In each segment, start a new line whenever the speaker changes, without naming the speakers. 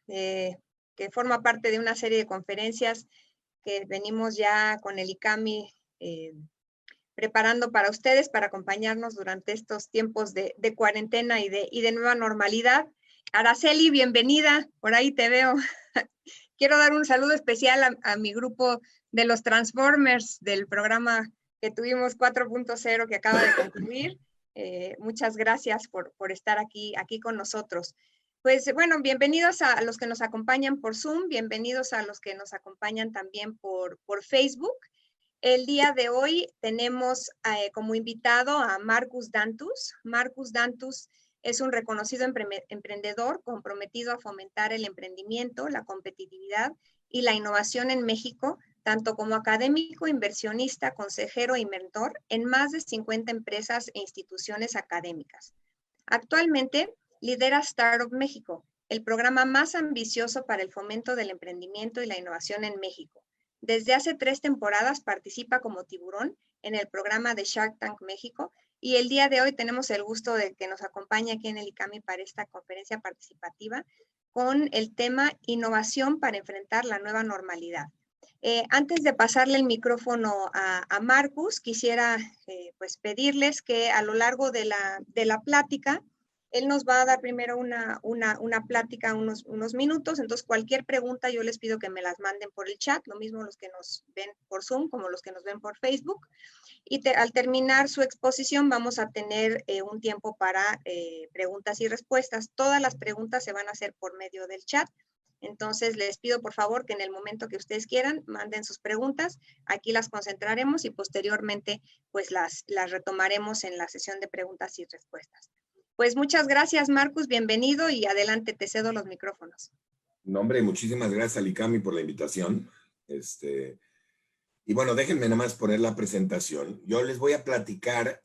eh, que forma parte de una serie de conferencias que venimos ya con el ICAMI preparando para ustedes, para acompañarnos durante estos tiempos de cuarentena y de nueva normalidad. Araceli, bienvenida, por ahí te veo. Quiero dar un saludo especial a mi grupo de los Transformers del programa que tuvimos 4.0 que acaba de concluir. Muchas gracias por estar aquí con nosotros. Pues bueno, bienvenidos a los que nos acompañan por Zoom, bienvenidos a los que nos acompañan también por Facebook. El día de hoy tenemos como invitado a Marcus Dantus. Marcus Dantus es un reconocido emprendedor comprometido a fomentar el emprendimiento, la competitividad y la innovación en México, tanto como académico, inversionista, consejero y mentor en más de 50 empresas e instituciones académicas. Actualmente lidera Startup México, el programa más ambicioso para el fomento del emprendimiento y la innovación en México. Desde hace 3 temporadas participa como tiburón en el programa de Shark Tank México y el día de hoy tenemos el gusto de que nos acompañe aquí en el ICAMI para esta conferencia participativa con el tema Innovación para enfrentar la nueva normalidad. Antes de pasarle el micrófono a Marcus, quisiera pues pedirles que a lo largo de la plática, él nos va a dar primero una plática, unos minutos, entonces cualquier pregunta yo les pido que me las manden por el chat, lo mismo los que nos ven por Zoom como los que nos ven por Facebook. Y al terminar su exposición vamos a tener un tiempo para preguntas y respuestas. Todas las preguntas se van a hacer por medio del chat. Entonces les pido por favor que en el momento que ustedes quieran manden sus preguntas, aquí las concentraremos y posteriormente pues las retomaremos en la sesión de preguntas y respuestas. Pues muchas gracias, Marcus, bienvenido y adelante, te cedo los micrófonos.
No, hombre, muchísimas gracias al ICAMI por la invitación. Y bueno, déjenme nada más poner la presentación. Yo les voy a platicar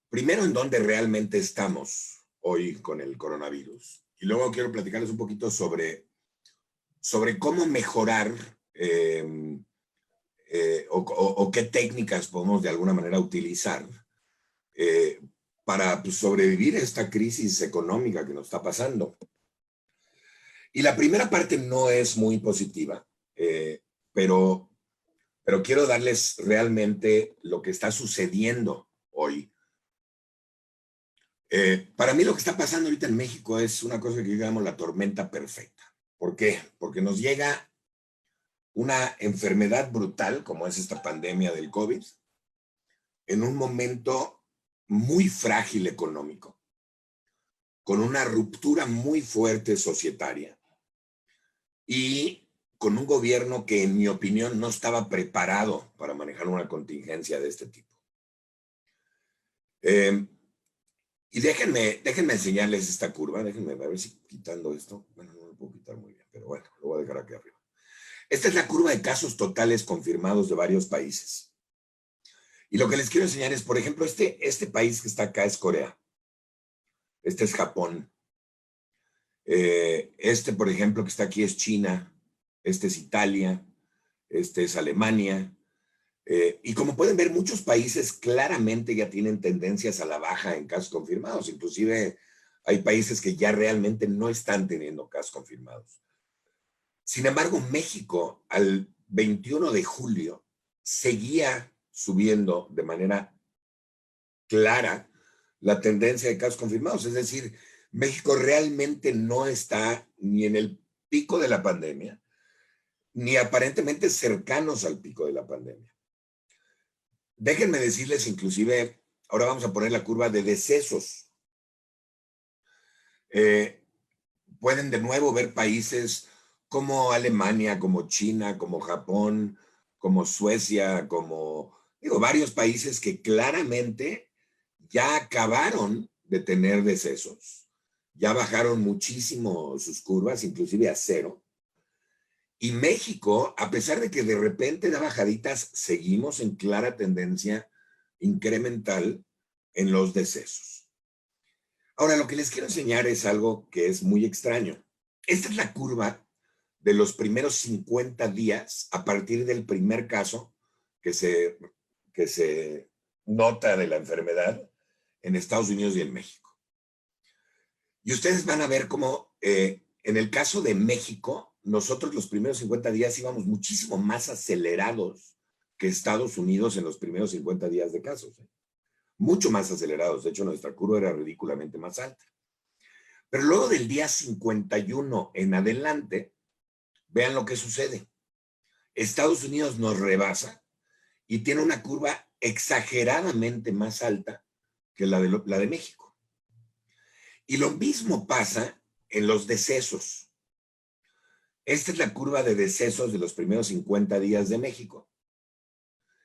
primero en dónde realmente estamos hoy con el coronavirus. Y luego quiero platicarles un poquito sobre cómo mejorar o qué técnicas podemos de alguna manera utilizar para sobrevivir a esta crisis económica que nos está pasando. Y la primera parte no es muy positiva, pero quiero darles realmente lo que está sucediendo hoy. Para mí lo que está pasando ahorita en México es una cosa que yo llamo la tormenta perfecta. ¿Por qué? Porque nos llega una enfermedad brutal como es esta pandemia del COVID en un momento muy frágil económico, con una ruptura muy fuerte societaria y con un gobierno que, en mi opinión, no estaba preparado para manejar una contingencia de este tipo. Y déjenme enseñarles esta curva, déjenme ver si quitando esto, bueno, no lo puedo quitar muy bien, pero bueno, lo voy a dejar aquí arriba. Esta es la curva de casos totales confirmados de varios países. Y lo que les quiero enseñar es, por ejemplo, este país que está acá es Corea. Este es Japón. Por ejemplo, que está aquí es China. Este es Italia. Este es Alemania. Y como pueden ver, muchos países claramente ya tienen tendencias a la baja en casos confirmados. Inclusive hay países que ya realmente no están teniendo casos confirmados. Sin embargo, México al 21 de julio seguía subiendo de manera clara la tendencia de casos confirmados. Es decir, México realmente no está ni en el pico de la pandemia, ni aparentemente cercanos al pico de la pandemia. Déjenme decirles, inclusive, ahora vamos a poner la curva de decesos. Pueden de nuevo ver países como Alemania, como China, como Japón, como Suecia, como varios países que claramente ya acabaron de tener decesos, ya bajaron muchísimo sus curvas, inclusive a cero. Y México, a pesar de que de repente da bajaditas, seguimos en clara tendencia incremental en los decesos. Ahora, lo que les quiero enseñar es algo que es muy extraño. Esta es la curva de los primeros 50 días a partir del primer caso que se nota de la enfermedad en Estados Unidos y en México. Y ustedes van a ver cómo en el caso de México, nosotros los primeros 50 días íbamos muchísimo más acelerados que Estados Unidos en los primeros 50 días de casos. Mucho más acelerados. De hecho, nuestra curva era ridículamente más alta. Pero luego del día 51 en adelante, vean lo que sucede. Estados Unidos nos rebasa y tiene una curva exageradamente más alta que la de México. Y lo mismo pasa en los decesos. Esta es la curva de decesos de los primeros 50 días de México.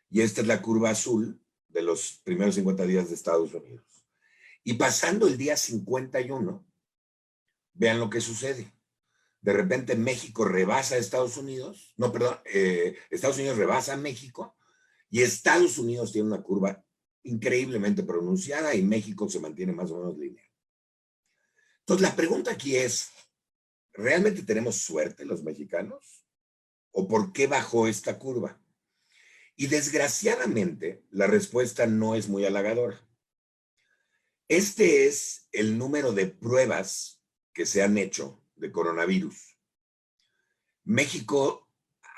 Y esta es la curva azul de los primeros 50 días de Estados Unidos. Y pasando el día 51, vean lo que sucede. De repente México rebasa a Estados Unidos, no, perdón, Estados Unidos rebasa a México y Estados Unidos tiene una curva increíblemente pronunciada y México se mantiene más o menos lineal. Entonces la pregunta aquí es, ¿realmente tenemos suerte los mexicanos? ¿O por qué bajó esta curva? Y desgraciadamente la respuesta no es muy halagadora. Este es el número de pruebas que se han hecho de coronavirus. México,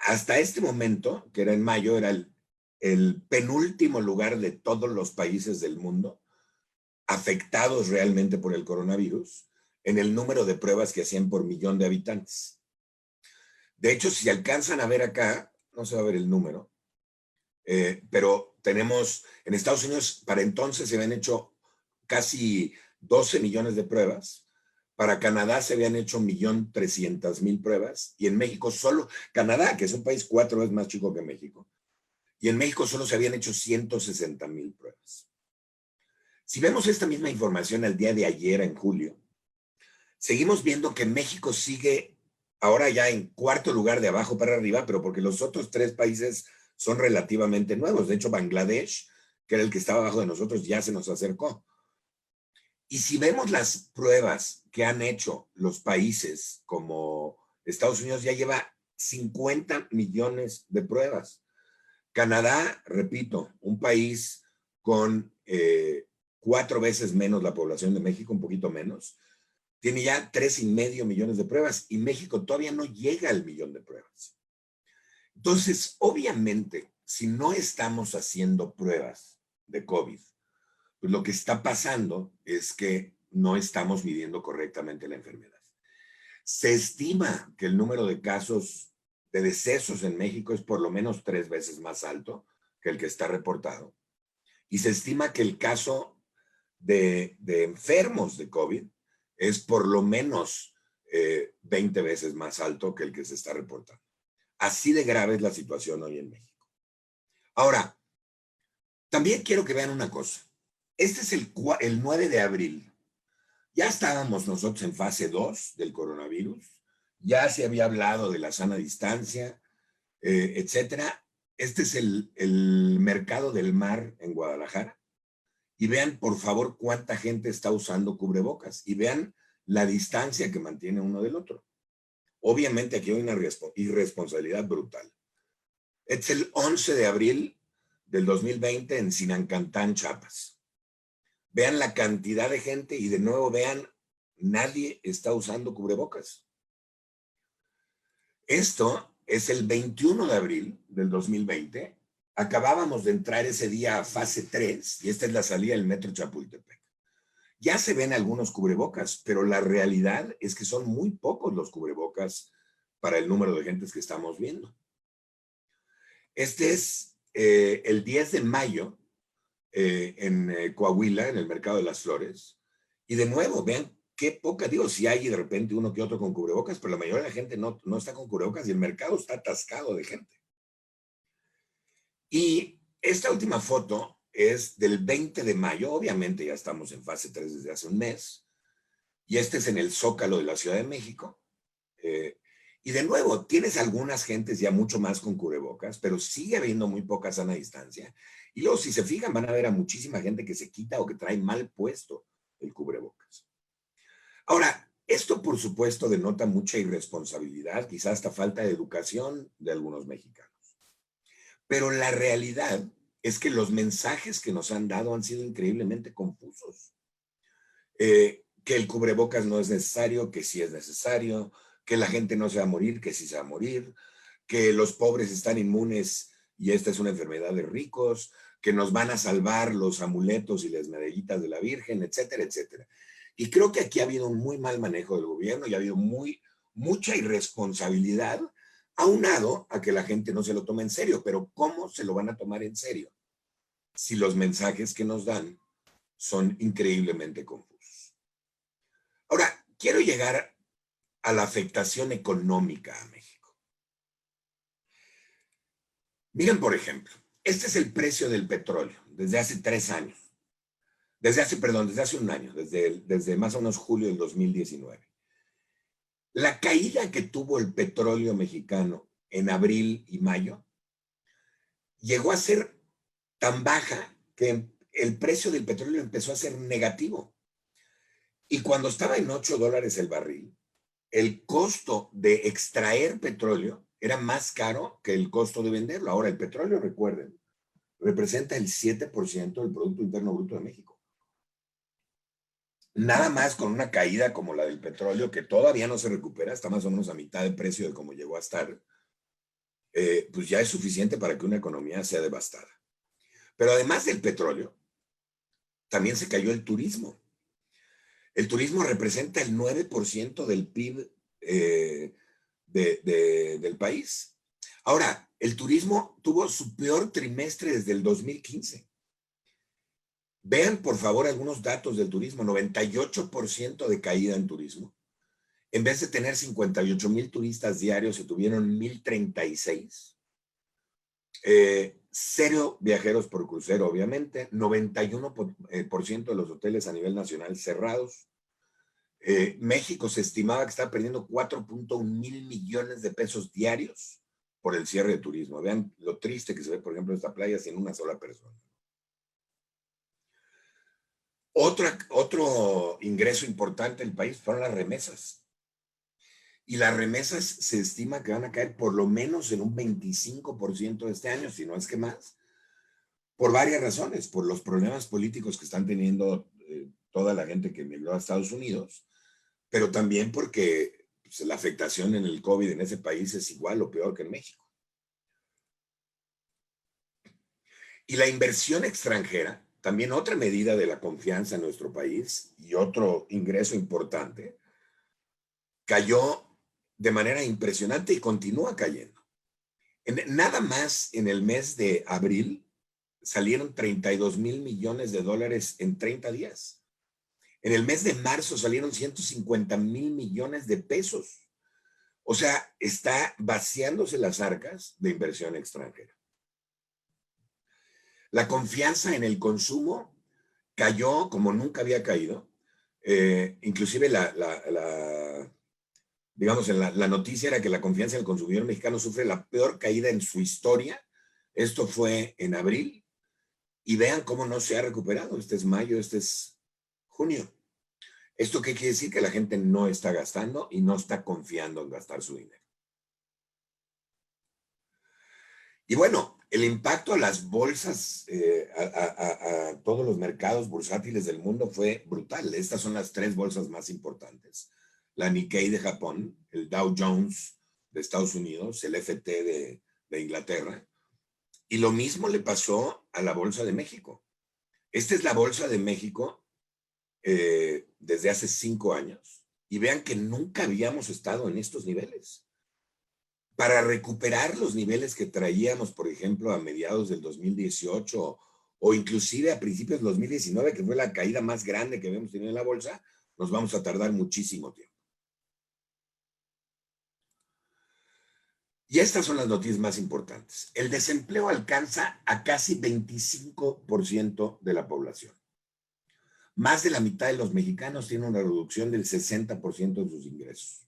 hasta este momento, que era en mayo, era el penúltimo lugar de todos los países del mundo afectados realmente por el coronavirus en el número de pruebas que hacían por millón de habitantes. De hecho, si alcanzan a ver acá, no se va a ver el número, pero tenemos, en Estados Unidos, para entonces se habían hecho casi 12 millones de pruebas. Para Canadá se habían hecho 1.300.000 pruebas. Y en México solo, Canadá, que es un país 4 veces más chico que México, y en México solo se habían hecho 160.000 pruebas. Si vemos esta misma información al día de ayer, en julio, seguimos viendo que México sigue ahora ya en cuarto lugar de abajo para arriba, pero porque los otros 3 países son relativamente nuevos. De hecho, Bangladesh, que era el que estaba abajo de nosotros, ya se nos acercó. Y si vemos las pruebas que han hecho los países como Estados Unidos, ya lleva 50 millones de pruebas. Canadá, repito, un país con 4 veces menos la población de México, un poquito menos, tiene ya 3,5 millones de pruebas y México todavía no llega al millón de pruebas. Entonces, obviamente, si no estamos haciendo pruebas de COVID, pues lo que está pasando es que no estamos midiendo correctamente la enfermedad. Se estima que el número de casos de decesos en México es por lo menos 3 veces más alto que el que está reportado. Y se estima que el caso de enfermos de COVID es por lo menos 20 veces más alto que el que se está reportando. Así de grave es la situación hoy en México. Ahora, también quiero que vean una cosa. Este es el 9 de abril. Ya estábamos nosotros en fase 2 del coronavirus. Ya se había hablado de la sana distancia, etcétera. Este es el mercado del mar en Guadalajara. Y vean, por favor, cuánta gente está usando cubrebocas. Y vean la distancia que mantiene uno del otro. Obviamente aquí hay una irresponsabilidad brutal. Es el 11 de abril del 2020 en Sinancantán, Chiapas. Vean la cantidad de gente y de nuevo vean, nadie está usando cubrebocas. Esto es el 21 de abril del 2020. Acabábamos de entrar ese día a fase 3 y esta es la salida del metro Chapultepec. Ya se ven algunos cubrebocas, pero la realidad es que son muy pocos los cubrebocas para el número de gentes que estamos viendo. Este es el 10 de mayo en Coahuila, en el Mercado de las Flores. Y de nuevo, vean qué poca, digo, si hay de repente uno que otro con cubrebocas, pero la mayoría de la gente no está con cubrebocas y el mercado está atascado de gente. Y esta última foto es del 20 de mayo, obviamente ya estamos en fase 3 desde hace un mes, y este es en el Zócalo de la Ciudad de México. Y de nuevo, tienes algunas gentes ya mucho más con cubrebocas, pero sigue habiendo muy poca sana distancia. Y luego, si se fijan, van a ver a muchísima gente que se quita o que trae mal puesto el cubrebocas. Ahora, esto por supuesto denota mucha irresponsabilidad, quizás hasta falta de educación de algunos mexicanos. Pero la realidad es que los mensajes que nos han dado han sido increíblemente confusos. ¿Qué que el cubrebocas no es necesario, que sí es necesario, que la gente no se va a morir, que sí se va a morir, que los pobres están inmunes y esta es una enfermedad de ricos, que nos van a salvar los amuletos y las medallitas de la Virgen, etcétera, etcétera. Y creo que aquí ha habido un muy mal manejo del gobierno y ha habido mucha irresponsabilidad, aunado a que la gente no se lo toma en serio. Pero ¿cómo se lo van a tomar en serio si los mensajes que nos dan son increíblemente confusos? Ahora, quiero llegar a la afectación económica a México. Miren, por ejemplo, este es el precio del petróleo desde hace 3 años. Desde hace un año, desde más o menos julio del 2019. La caída que tuvo el petróleo mexicano en abril y mayo llegó a ser tan baja que el precio del petróleo empezó a ser negativo. Y cuando estaba en $8 el barril, el costo de extraer petróleo era más caro que el costo de venderlo. Ahora, el petróleo, recuerden, representa el 7% del Producto Interno Bruto de México. Nada más con una caída como la del petróleo, que todavía no se recupera, está más o menos a mitad de precio de cómo llegó a estar, pues ya es suficiente para que una economía sea devastada. Pero además del petróleo, también se cayó el turismo. El turismo representa el 9% del PIB del país. Ahora, el turismo tuvo su peor trimestre desde el 2015. Vean, por favor, algunos datos del turismo. 98% de caída en turismo. En vez de tener 58,000 turistas diarios, se tuvieron 1,036. 0 viajeros por crucero, obviamente. 91% de los hoteles a nivel nacional cerrados. México se estimaba que estaba perdiendo 4.1 mil millones de pesos diarios por el cierre de turismo. Vean lo triste que se ve, por ejemplo, esta playa sin una sola persona. Otro ingreso importante del país fueron las remesas. Y las remesas se estima que van a caer por lo menos en un 25% de este año, si no es que más, por varias razones, por los problemas políticos que están teniendo toda la gente que emigró a Estados Unidos, pero también porque pues, la afectación en el COVID en ese país es igual o peor que en México. Y la inversión extranjera, también otra medida de la confianza en nuestro país y otro ingreso importante, cayó de manera impresionante y continúa cayendo. Nada más en el mes de abril salieron 32,000 millones de dólares en 30 días. En el mes de marzo salieron 150,000 millones de pesos. O sea, está vaciándose las arcas de inversión extranjera. La confianza en el consumo cayó como nunca había caído. Inclusive digamos, la noticia era que la confianza en el consumidor mexicano sufre la peor caída en su historia. Esto fue en abril. Y vean cómo no se ha recuperado. Este es mayo, este es junio. ¿Esto qué quiere decir? Que la gente no está gastando y no está confiando en gastar su dinero. Y bueno, el impacto a las bolsas, a todos los mercados bursátiles del mundo fue brutal. Estas son las 3 bolsas más importantes. La Nikkei de Japón, el Dow Jones de Estados Unidos, el FT de Inglaterra. Y lo mismo le pasó a la Bolsa de México. Esta es la Bolsa de México desde hace 5 años. Y vean que nunca habíamos estado en estos niveles. Para recuperar los niveles que traíamos, por ejemplo, a mediados del 2018 o inclusive a principios del 2019, que fue la caída más grande que habíamos tenido en la bolsa, nos vamos a tardar muchísimo tiempo. Y estas son las noticias más importantes. El desempleo alcanza a casi 25% de la población. Más de la mitad de los mexicanos tienen una reducción del 60% de sus ingresos.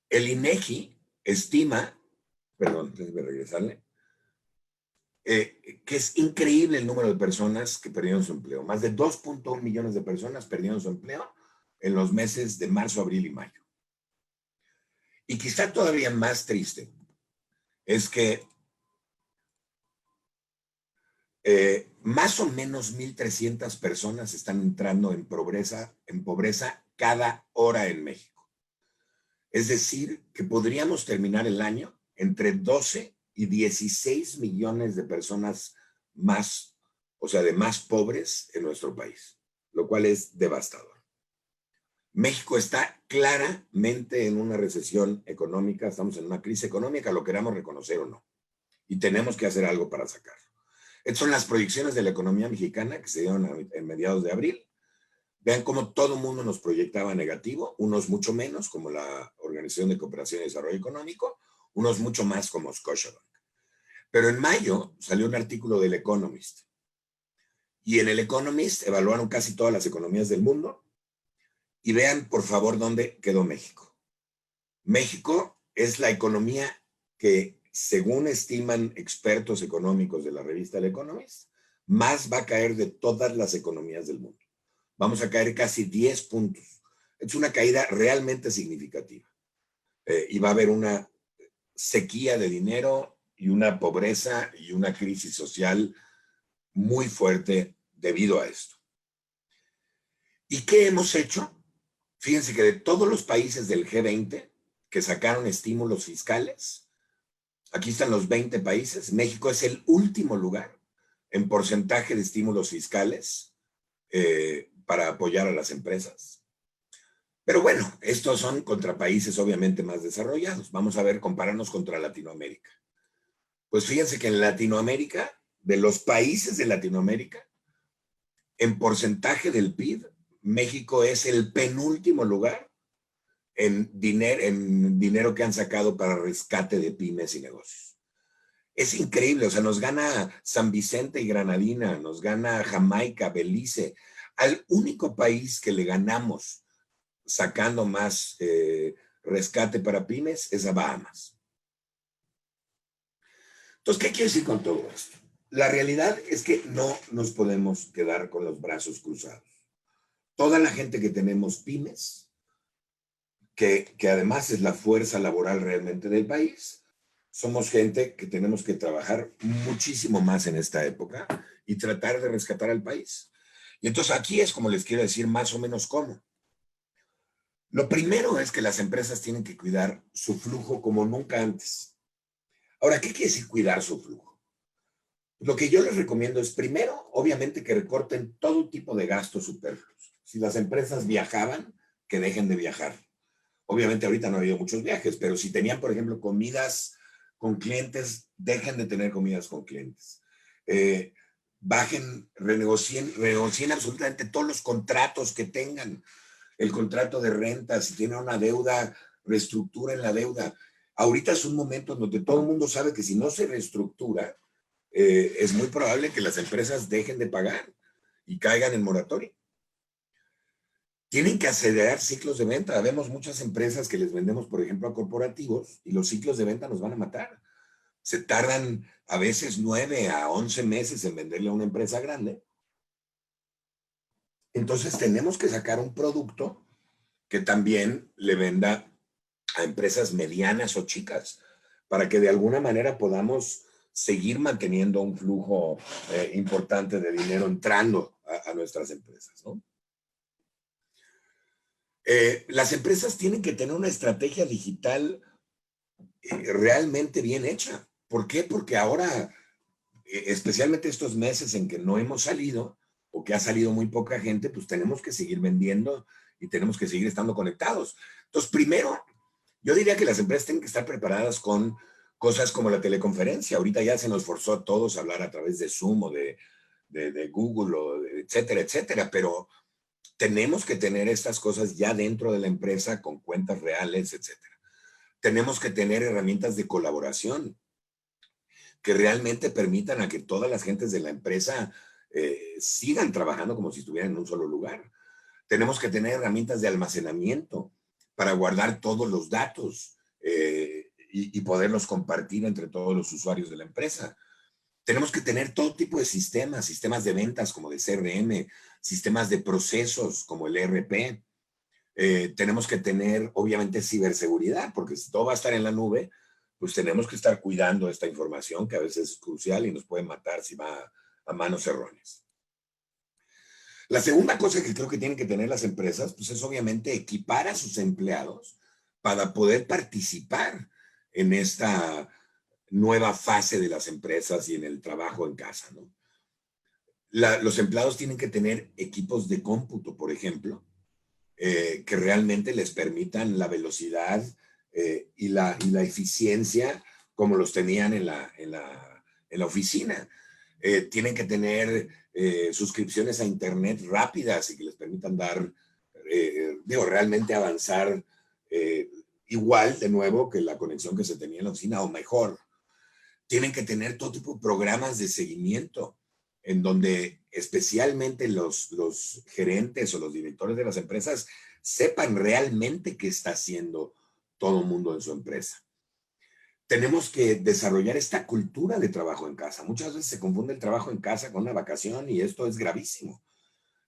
El INEGI estima, perdón, déjeme regresarle, que es increíble el número de personas que perdieron su empleo. Más de 2.1 millones de personas perdieron su empleo en los meses de marzo, abril y mayo. Y quizá todavía más triste es que más o menos 1,300 personas están entrando en pobreza cada hora en México. Es decir, que podríamos terminar el año entre 12 y 16 millones de personas más, o sea, de más pobres en nuestro país, lo cual es devastador. México está claramente en una recesión económica, estamos en una crisis económica, lo queramos reconocer o no, y tenemos que hacer algo para sacarlo. Estas son las proyecciones de la economía mexicana que se dieron en mediados de abril. Vean cómo todo el mundo nos proyectaba negativo, unos mucho menos, como la Organización de Cooperación y Desarrollo Económico, unos mucho más, como Scotiabank. Pero en mayo salió un artículo del Economist, y en el Economist evaluaron casi todas las economías del mundo, y vean, por favor, dónde quedó México. México es la economía que, según estiman expertos económicos de la revista El Economist, más va a caer de todas las economías del mundo. Vamos a caer casi 10 puntos. Es una caída realmente significativa. Y va a haber una sequía de dinero y una pobreza y una crisis social muy fuerte debido a esto. ¿Y qué hemos hecho? Fíjense que de todos los países del G20 que sacaron estímulos fiscales, aquí están los 20 países, México es el último lugar en porcentaje de estímulos fiscales para apoyar a las empresas. Pero bueno, estos son contra países obviamente más desarrollados. Vamos a ver, compararnos contra Latinoamérica. Pues fíjense que en Latinoamérica, de los países de Latinoamérica, en porcentaje del PIB, México es el penúltimo lugar en dinero que han sacado para rescate de pymes y negocios. Es increíble, o sea, nos gana San Vicente y Granadina, nos gana Jamaica, Belice. Al único país que le ganamos sacando más rescate para pymes es a Bahamas. Entonces, ¿qué quiero decir con todo esto? La realidad es que no nos podemos quedar con los brazos cruzados. Toda la gente que tenemos pymes, que además es la fuerza laboral realmente del país, somos gente que tenemos que trabajar muchísimo más en esta época y tratar de rescatar al país. Y entonces aquí es como les quiero decir más o menos cómo. Lo primero es que las empresas tienen que cuidar su flujo como nunca antes. Ahora, ¿qué quiere decir cuidar su flujo? Lo que yo les recomiendo es, primero, obviamente, que recorten todo tipo de gastos superfluos. Si las empresas viajaban, que dejen de viajar. Obviamente ahorita no ha habido muchos viajes, pero si tenían, por ejemplo, comidas con clientes, dejen de tener comidas con clientes. Renegocien absolutamente todos los contratos que tengan. El contrato de renta, si tienen una deuda, reestructuren la deuda. Ahorita es un momento en donde todo el mundo sabe que si no se reestructura, es muy probable que las empresas dejen de pagar y caigan en moratorio. Tienen que acelerar ciclos de venta. Vemos muchas empresas que les vendemos, por ejemplo, a corporativos y los ciclos de venta nos van a matar. Se tardan a veces 9 a 11 meses en venderle a una empresa grande. Entonces tenemos que sacar un producto que también le venda a empresas medianas o chicas para que de alguna manera podamos seguir manteniendo un flujo importante de dinero entrando a nuestras empresas, ¿no? Las empresas tienen que tener una estrategia digital realmente bien hecha. ¿Por qué? Porque ahora, especialmente estos meses en que no hemos salido o que ha salido muy poca gente, pues tenemos que seguir vendiendo y tenemos que seguir estando conectados. Entonces, primero, yo diría que las empresas tienen que estar preparadas con cosas como la teleconferencia. Ahorita ya se nos forzó a todos a hablar a través de Zoom o de Google, o etcétera, etcétera, pero tenemos que tener estas cosas ya dentro de la empresa con cuentas reales, etcétera. Tenemos que tener herramientas de colaboración que realmente permitan a que todas las gentes de la empresa sigan trabajando como si estuvieran en un solo lugar. Tenemos que tener herramientas de almacenamiento para guardar todos los datos y poderlos compartir entre todos los usuarios de la empresa. Tenemos que tener todo tipo de sistemas de ventas como de CRM, sistemas de procesos como el ERP. Tenemos que tener, obviamente, ciberseguridad, porque si todo va a estar en la nube, pues tenemos que estar cuidando esta información que a veces es crucial y nos puede matar si va a manos erróneas. La segunda cosa que creo que tienen que tener las empresas, pues es obviamente equipar a sus empleados para poder participar en esta nueva fase de las empresas y en el trabajo en casa, ¿no? Los empleados tienen que tener equipos de cómputo, por ejemplo, que realmente les permitan la velocidad y la eficiencia como los tenían en la oficina. Tienen que tener suscripciones a internet rápidas y que les permitan realmente avanzar igual, de nuevo, que la conexión que se tenía en la oficina o mejor. Tienen que tener todo tipo de programas de seguimiento en donde especialmente los gerentes o los directores de las empresas sepan realmente qué está haciendo todo el mundo en su empresa. Tenemos que desarrollar esta cultura de trabajo en casa. Muchas veces se confunde el trabajo en casa con una vacación y esto es gravísimo.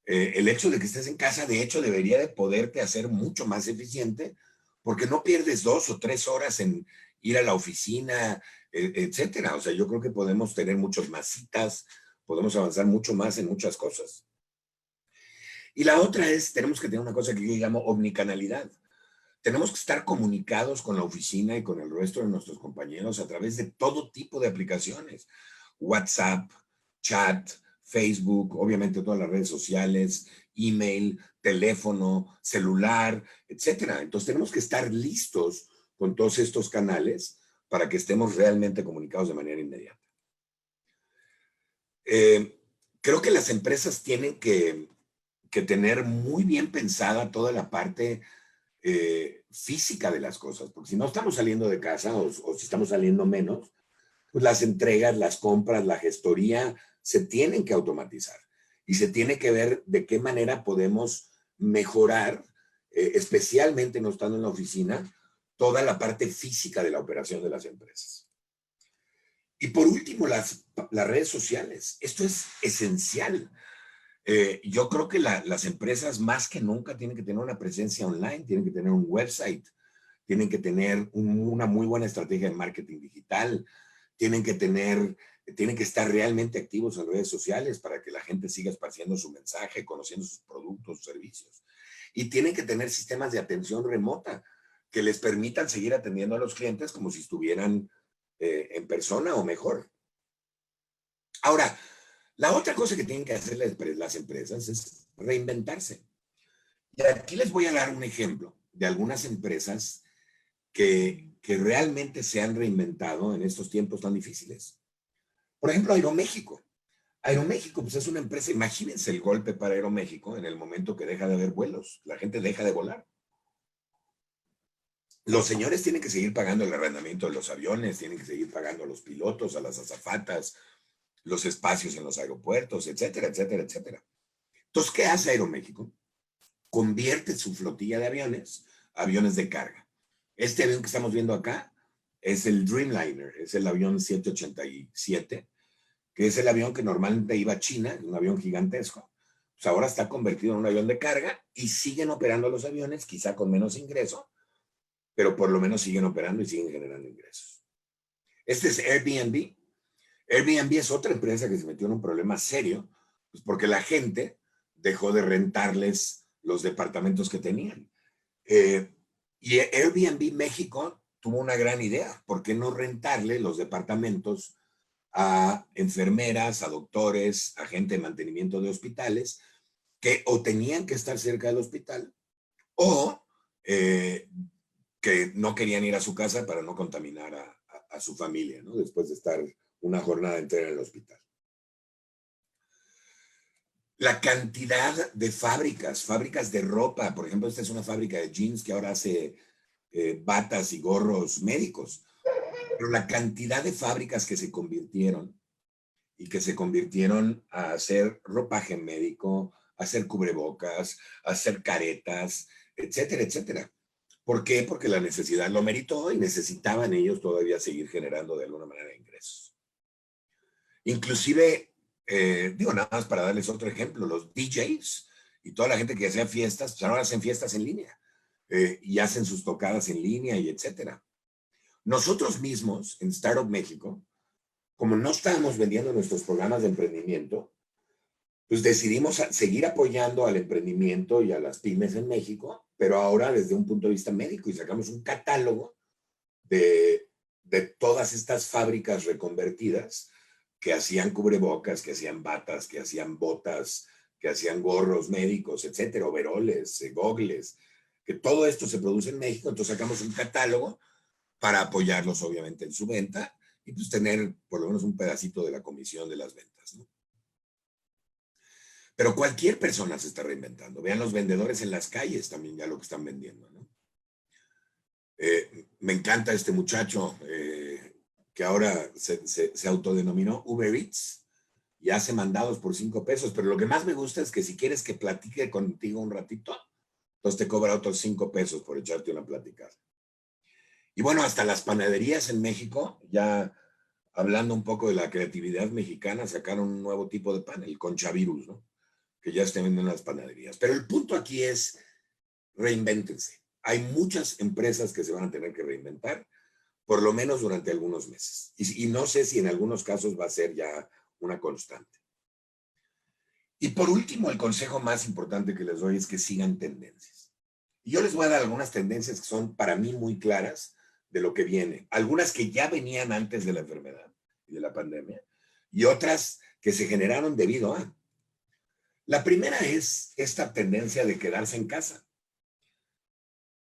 El hecho de que estés en casa, de hecho, debería de poderte hacer mucho más eficiente porque no pierdes 2 o 3 horas en ir a la oficina, etcétera. O sea, yo creo que podemos tener muchas más citas, podemos avanzar mucho más en muchas cosas. Y la otra es, tenemos que tener una cosa que yo llamo omnicanalidad. Tenemos que estar comunicados con la oficina y con el resto de nuestros compañeros a través de todo tipo de aplicaciones. WhatsApp, chat, Facebook, obviamente todas las redes sociales, email, teléfono, celular, etcétera. Entonces tenemos que estar listos con todos estos canales para que estemos realmente comunicados de manera inmediata. Creo que las empresas tienen que tener muy bien pensada toda la parte física de las cosas, porque si no estamos saliendo de casa o si estamos saliendo menos, pues las entregas, las compras, la gestoría se tienen que automatizar y se tiene que ver de qué manera podemos mejorar, especialmente no estando en la oficina, toda la parte física de la operación de las empresas. Y por último, las redes sociales. Esto es esencial. Yo creo que las empresas más que nunca tienen que tener una presencia online, tienen que tener un website, tienen que tener una muy buena estrategia de marketing digital, tienen que estar realmente activos en redes sociales para que la gente siga esparciendo su mensaje, conociendo sus productos, sus servicios. Y tienen que tener sistemas de atención remota que les permitan seguir atendiendo a los clientes como si estuvieran en persona o mejor. Ahora, la otra cosa que tienen que hacer las empresas es reinventarse. Y aquí les voy a dar un ejemplo de algunas empresas que realmente se han reinventado en estos tiempos tan difíciles. Por ejemplo, Aeroméxico. Aeroméxico, pues es una empresa, imagínense el golpe para Aeroméxico en el momento que deja de haber vuelos, la gente deja de volar. Los señores tienen que seguir pagando el arrendamiento de los aviones, tienen que seguir pagando a los pilotos, a las azafatas, los espacios en los aeropuertos, etcétera, etcétera, etcétera. Entonces, ¿qué hace Aeroméxico? Convierte su flotilla de aviones de carga. Este avión que estamos viendo acá es el Dreamliner, es el avión 787, que es el avión que normalmente iba a China, un avión gigantesco. Pues ahora está convertido en un avión de carga y siguen operando los aviones, quizá con menos ingreso, pero por lo menos siguen operando y siguen generando ingresos. Este es Airbnb. Airbnb es otra empresa que se metió en un problema serio, pues porque la gente dejó de rentarles los departamentos que tenían. Y Airbnb México tuvo una gran idea. ¿Por qué no rentarle los departamentos a enfermeras, a doctores, a gente de mantenimiento de hospitales que o tenían que estar cerca del hospital o que no querían ir a su casa para no contaminar a su familia, ¿no? Después de estar una jornada entera en el hospital. La cantidad de fábricas de ropa, por ejemplo, esta es una fábrica de jeans que ahora hace batas y gorros médicos, pero la cantidad de fábricas que se convirtieron a hacer ropaje médico, a hacer cubrebocas, a hacer caretas, etcétera, etcétera. ¿Por qué? Porque la necesidad lo meritó y necesitaban ellos todavía seguir generando de alguna manera ingresos. Inclusive, nada más para darles otro ejemplo, los DJs y toda la gente que hacía fiestas, pues ahora hacen fiestas en línea y hacen sus tocadas en línea y etcétera. Nosotros mismos en Startup México como no estábamos vendiendo nuestros programas de emprendimiento, pues decidimos seguir apoyando al emprendimiento y a las pymes en México, pero ahora desde un punto de vista médico, y sacamos un catálogo de todas estas fábricas reconvertidas que hacían cubrebocas, que hacían batas, que hacían botas, que hacían gorros médicos, etcétera, overoles, gogles, que todo esto se produce en México. Entonces sacamos un catálogo para apoyarlos obviamente en su venta y pues tener por lo menos un pedacito de la comisión de las ventas, ¿no? Pero cualquier persona se está reinventando. Vean los vendedores en las calles también ya lo que están vendiendo, ¿no? Me encanta este muchacho que ahora se autodenominó Uber Eats y hace mandados por 5 pesos, pero lo que más me gusta es que si quieres que platique contigo un ratito, entonces te cobra otros 5 pesos por echarte una platicada. Y bueno, hasta las panaderías en México, ya hablando un poco de la creatividad mexicana, sacaron un nuevo tipo de pan, el conchavirus, ¿no? Que ya están vendiendo en las panaderías. Pero el punto aquí es reinvéntense. Hay muchas empresas que se van a tener que reinventar, por lo menos durante algunos meses. Y no sé si en algunos casos va a ser ya una constante. Y por último, el consejo más importante que les doy es que sigan tendencias. Y yo les voy a dar algunas tendencias que son para mí muy claras de lo que viene. Algunas que ya venían antes de la enfermedad y de la pandemia, y otras que se generaron debido a. La primera es esta tendencia de quedarse en casa.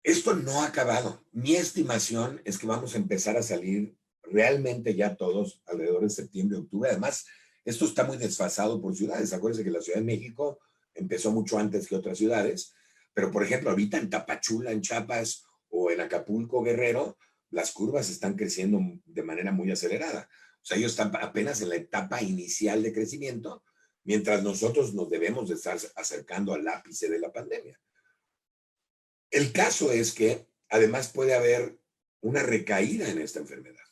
Esto no ha acabado. Mi estimación es que vamos a empezar a salir realmente ya todos alrededor de septiembre, octubre. Además, esto está muy desfasado por ciudades. Acuérdense que la Ciudad de México empezó mucho antes que otras ciudades, pero por ejemplo, ahorita en Tapachula, en Chiapas o en Acapulco, Guerrero, las curvas están creciendo de manera muy acelerada. O sea, ellos están apenas en la etapa inicial de crecimiento, mientras nosotros nos debemos de estar acercando al ápice de la pandemia. El caso es que además puede haber una recaída en esta enfermedad.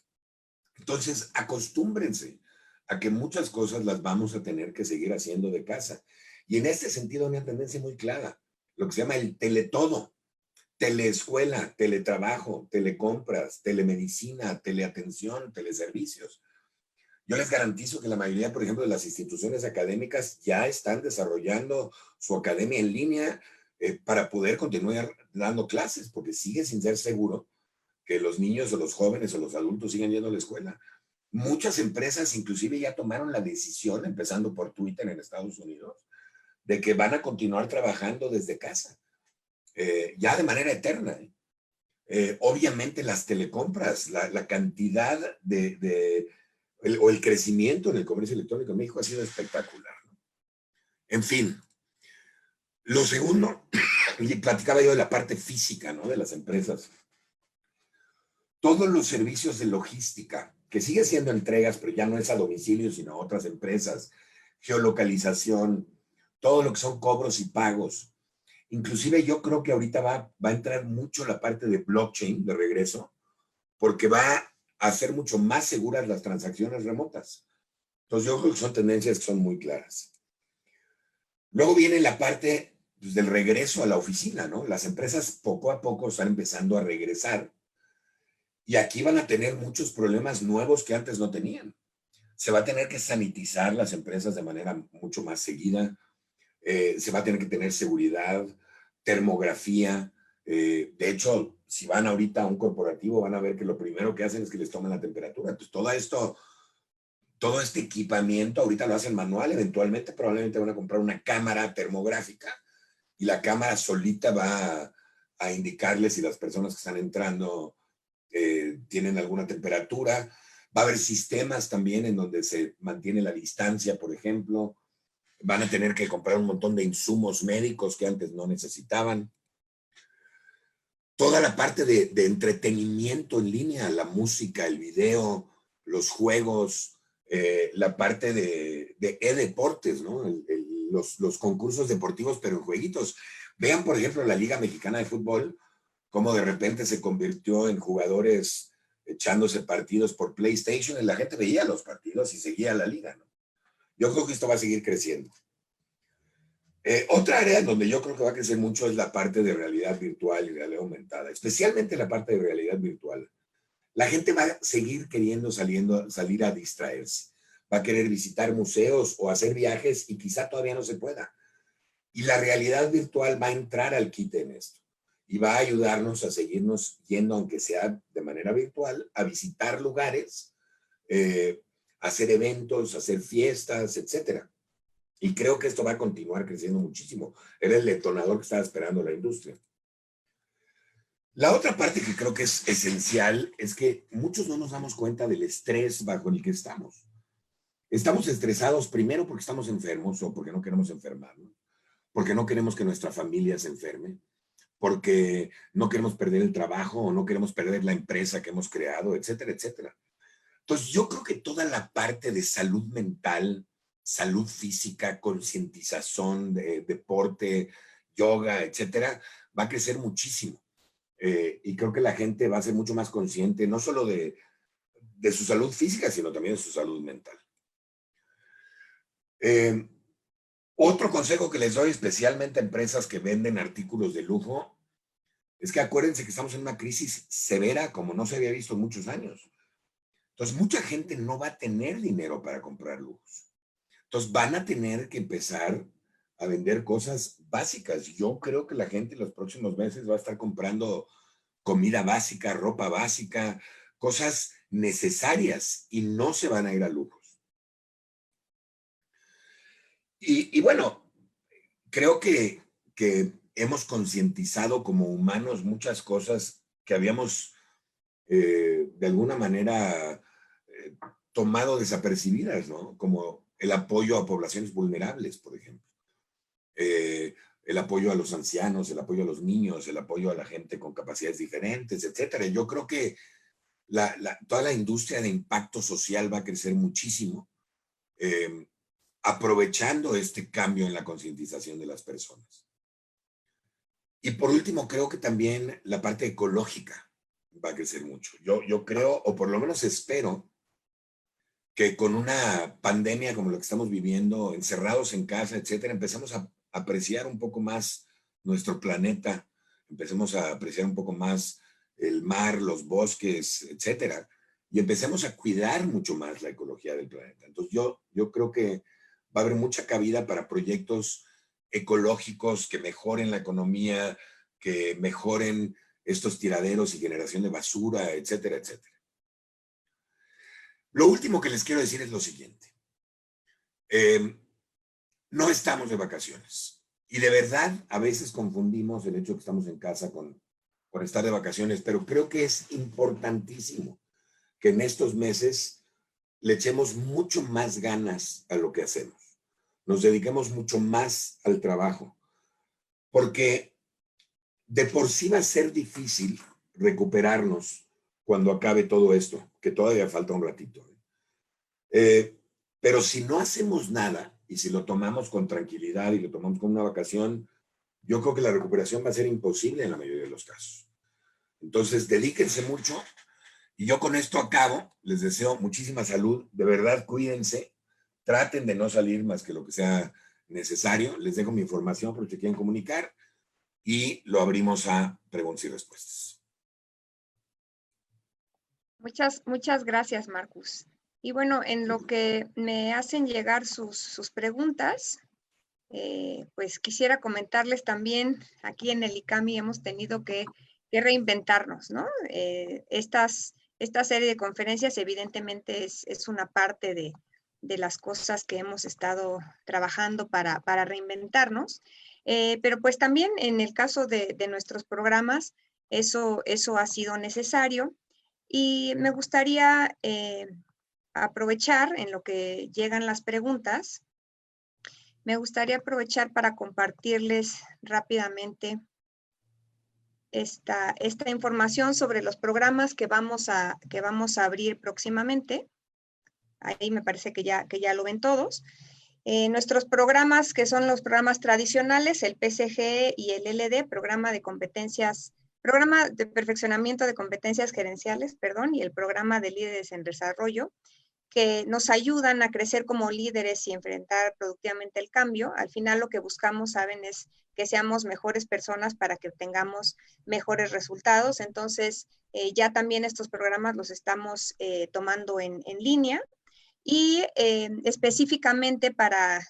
Entonces, acostúmbrense a que muchas cosas las vamos a tener que seguir haciendo de casa. Y en este sentido, una tendencia muy clara, lo que se llama el teletodo, teleescuela, teletrabajo, telecompras, telemedicina, teleatención, teleservicios. Yo les garantizo que la mayoría, por ejemplo, de las instituciones académicas ya están desarrollando su academia en línea para poder continuar dando clases, porque sigue sin ser seguro que los niños o los jóvenes o los adultos sigan yendo a la escuela. Muchas empresas inclusive ya tomaron la decisión, empezando por Twitter en Estados Unidos, de que van a continuar trabajando desde casa, ya de manera eterna. Obviamente las telecompras, la cantidad o el crecimiento en el comercio electrónico en México ha sido espectacular, ¿no? En fin, lo segundo, y platicaba yo de la parte física, ¿no? De las empresas. Todos los servicios de logística, que sigue siendo entregas, pero ya no es a domicilio, sino a otras empresas, geolocalización, todo lo que son cobros y pagos. Inclusive yo creo que ahorita va a entrar mucho la parte de blockchain de regreso, porque va a hacer mucho más seguras las transacciones remotas. Entonces yo creo que son tendencias que son muy claras. Luego viene la parte pues, del regreso a la oficina, ¿no? Las empresas poco a poco están empezando a regresar. Y aquí van a tener muchos problemas nuevos que antes no tenían. Se va a tener que sanitizar las empresas de manera mucho más seguida. Se va a tener que tener seguridad, termografía. De hecho, si van ahorita a un corporativo, van a ver que lo primero que hacen es que les toman la temperatura. Pues todo este equipamiento ahorita lo hacen manual. Eventualmente, probablemente van a comprar una cámara termográfica y la cámara solita va a indicarles si las personas que están entrando tienen alguna temperatura. Va a haber sistemas también en donde se mantiene la distancia, por ejemplo. Van a tener que comprar un montón de insumos médicos que antes no necesitaban. Toda la parte de entretenimiento en línea, la música, el video, los juegos, la parte de e-deportes, ¿no? Los concursos deportivos, pero en jueguitos. Vean, por ejemplo, la Liga Mexicana de Fútbol, cómo de repente se convirtió en jugadores echándose partidos por PlayStation y la gente veía los partidos y seguía la liga, ¿no? Yo creo que esto va a seguir creciendo. Otra área donde yo creo que va a crecer mucho es la parte de realidad virtual y realidad aumentada, especialmente la parte de realidad virtual. La gente va a seguir queriendo salir a distraerse. Va a querer visitar museos o hacer viajes y quizá todavía no se pueda. Y la realidad virtual va a entrar al quite en esto y va a ayudarnos a seguirnos yendo, aunque sea de manera virtual, a visitar lugares, hacer eventos, hacer fiestas, etcétera. Y creo que esto va a continuar creciendo muchísimo. Era el detonador que estaba esperando la industria. La otra parte que creo que es esencial es que muchos no nos damos cuenta del estrés bajo el que estamos. Estamos estresados primero porque estamos enfermos o porque no queremos enfermarnos, porque no queremos que nuestra familia se enferme, porque no queremos perder el trabajo o no queremos perder la empresa que hemos creado, etcétera, etcétera. Entonces, yo creo que toda la parte de salud mental, salud física, concientización, deporte, yoga, etcétera, va a crecer muchísimo. Y creo que la gente va a ser mucho más consciente, no solo de su salud física, sino también de su salud mental. Otro consejo que les doy, especialmente a empresas que venden artículos de lujo, es que acuérdense que estamos en una crisis severa como no se había visto en muchos años. Entonces, mucha gente no va a tener dinero para comprar lujos. Entonces, van a tener que empezar a vender cosas básicas. Yo creo que la gente en los próximos meses va a estar comprando comida básica, ropa básica, cosas necesarias y no se van a ir a lujos. Y bueno, creo que hemos concientizado como humanos muchas cosas que habíamos de alguna manera tomado desapercibidas, ¿no? Como el apoyo a poblaciones vulnerables, por ejemplo. El apoyo a los ancianos, el apoyo a los niños, el apoyo a la gente con capacidades diferentes, etcétera. Yo creo que toda la industria de impacto social va a crecer muchísimo, aprovechando este cambio en la concientización de las personas. Y por último, creo que también la parte ecológica va a crecer mucho. Yo creo, o por lo menos espero, que con una pandemia como la que estamos viviendo, encerrados en casa, etcétera, empezamos a apreciar un poco más nuestro planeta, empecemos a apreciar un poco más el mar, los bosques, etcétera, y empecemos a cuidar mucho más la ecología del planeta. Entonces yo creo que va a haber mucha cabida para proyectos ecológicos que mejoren la economía, que mejoren estos tiraderos y generación de basura, etcétera, etcétera. Lo último que les quiero decir es lo siguiente. No estamos de vacaciones. Y de verdad, a veces confundimos el hecho de que estamos en casa con estar de vacaciones, pero creo que es importantísimo que en estos meses le echemos mucho más ganas a lo que hacemos. Nos dediquemos mucho más al trabajo, porque de por sí va a ser difícil recuperarnos cuando acabe todo esto, que todavía falta un ratito. Pero si no hacemos nada y si lo tomamos con tranquilidad y lo tomamos como una vacación, yo creo que la recuperación va a ser imposible en la mayoría de los casos. Entonces, dedíquense mucho y yo con esto acabo. Les deseo muchísima salud. De verdad, cuídense. Traten de no salir más que lo que sea necesario. Les dejo mi información por si quieren comunicar y lo abrimos a preguntas y respuestas.
Muchas gracias, Marcus. Y bueno, en lo que me hacen llegar sus preguntas, pues quisiera comentarles también, aquí en el ICAMI hemos tenido que reinventarnos, ¿no? Esta serie de conferencias evidentemente es una parte de las cosas que hemos estado trabajando para reinventarnos, pero pues también en el caso de nuestros programas, eso ha sido necesario. Y me gustaría aprovechar en lo que llegan las preguntas, me gustaría aprovechar para compartirles rápidamente esta información sobre los programas que vamos a abrir próximamente. Ahí me parece que ya lo ven todos. Nuestros programas, que son los programas tradicionales, el PCG y el LD, programa de perfeccionamiento de competencias gerenciales, y el programa de líderes en desarrollo, que nos ayudan a crecer como líderes y enfrentar productivamente el cambio. Al final lo que buscamos, saben, es que seamos mejores personas para que obtengamos mejores resultados. Entonces, ya también estos programas los estamos tomando en línea. Y específicamente para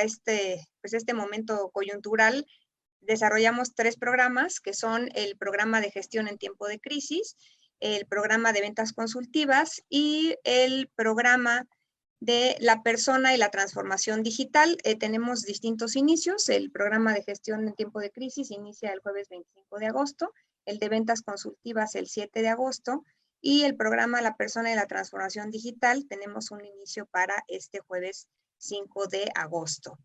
este momento coyuntural, desarrollamos 3 programas, que son el programa de gestión en tiempo de crisis, el programa de ventas consultivas y el programa de la persona y la transformación digital. Tenemos distintos inicios. El programa de gestión en tiempo de crisis inicia el jueves 25 de agosto, el de ventas consultivas el 7 de agosto, y el programa La Persona y la Transformación Digital tenemos un inicio para este jueves 5 de agosto.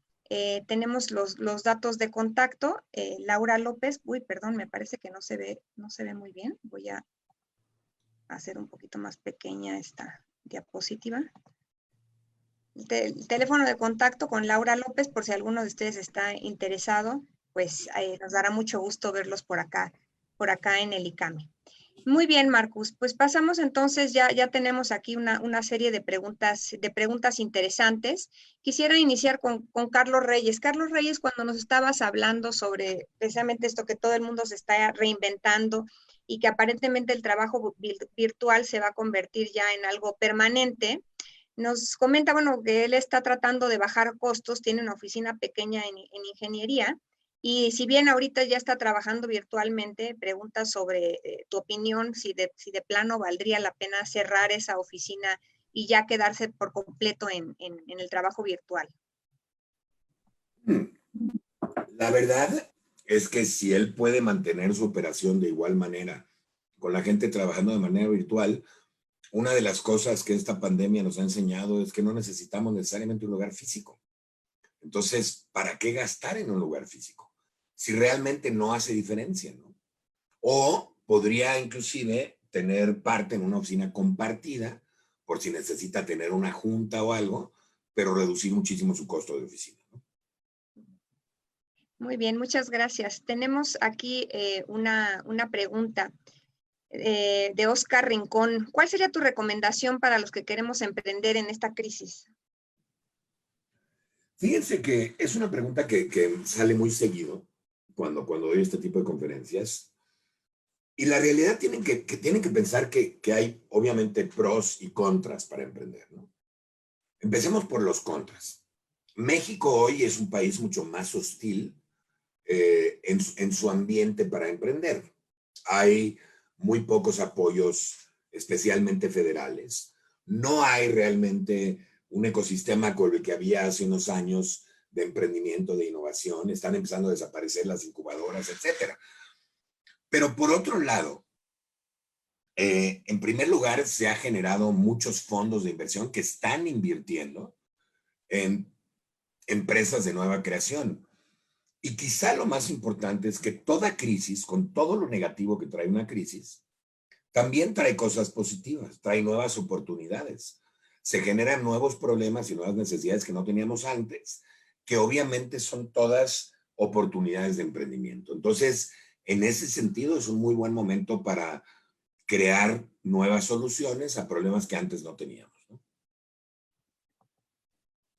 Tenemos los datos de contacto. Laura López, perdón, me parece que no se ve muy bien. Voy a hacer un poquito más pequeña esta diapositiva. El teléfono de contacto con Laura López, por si alguno de ustedes está interesado, pues nos dará mucho gusto verlos por acá en el ICAMI. Muy bien, Marcus, pues pasamos entonces, ya tenemos aquí una serie de preguntas interesantes. Quisiera iniciar con Carlos Reyes. Carlos Reyes, cuando nos estabas hablando sobre precisamente esto, que todo el mundo se está reinventando y que aparentemente el trabajo virtual se va a convertir ya en algo permanente, nos comenta, bueno, que él está tratando de bajar costos, tiene una oficina pequeña en ingeniería, y si bien ahorita ya está trabajando virtualmente, pregunta sobre tu opinión, si de plano valdría la pena cerrar esa oficina y ya quedarse por completo en el trabajo virtual.
La verdad es que si él puede mantener su operación de igual manera, con la gente trabajando de manera virtual, una de las cosas que esta pandemia nos ha enseñado es que no necesitamos necesariamente un lugar físico. Entonces, ¿para qué gastar en un lugar físico? Si realmente no hace diferencia, ¿no? O podría inclusive tener parte en una oficina compartida, por si necesita tener una junta o algo, pero reducir muchísimo su costo de oficina, ¿no?
Muy bien, muchas gracias. Tenemos aquí una pregunta de Oscar Rincón. ¿Cuál sería tu recomendación para los que queremos emprender en esta crisis?
Fíjense que es una pregunta que sale muy seguido cuando doy este tipo de conferencias. Y la realidad tienen que pensar que hay obviamente pros y contras para emprender, ¿no? Empecemos por los contras. México hoy es un país mucho más hostil en su ambiente para emprender. Hay muy pocos apoyos, especialmente federales. No hay realmente un ecosistema con el que había hace unos años de emprendimiento, de innovación. Están empezando a desaparecer las incubadoras, etcétera. Pero por otro lado, en primer lugar, se ha generado muchos fondos de inversión que están invirtiendo en empresas de nueva creación. Y quizá lo más importante es que toda crisis, con todo lo negativo que trae una crisis, también trae cosas positivas, trae nuevas oportunidades. Se generan nuevos problemas y nuevas necesidades que no teníamos antes, que obviamente son todas oportunidades de emprendimiento. Entonces, en ese sentido, es un muy buen momento para crear nuevas soluciones a problemas que antes no teníamos, ¿no?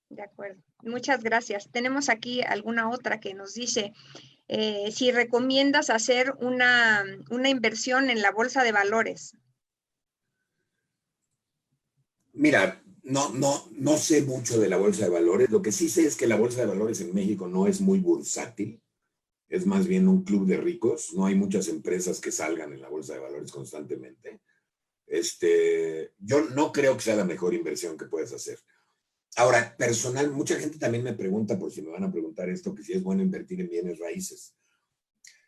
De acuerdo. Muchas gracias. Tenemos aquí alguna otra que nos dice si recomiendas hacer una inversión en la bolsa de valores.
Mira, no sé mucho de la bolsa de valores. Lo que sí sé es que la bolsa de valores en México no es muy bursátil. Es más bien un club de ricos. No hay muchas empresas que salgan en la bolsa de valores constantemente. Yo no creo que sea la mejor inversión que puedes hacer. Ahora, personal, mucha gente también me pregunta, por si me van a preguntar esto, que si es bueno invertir en bienes raíces.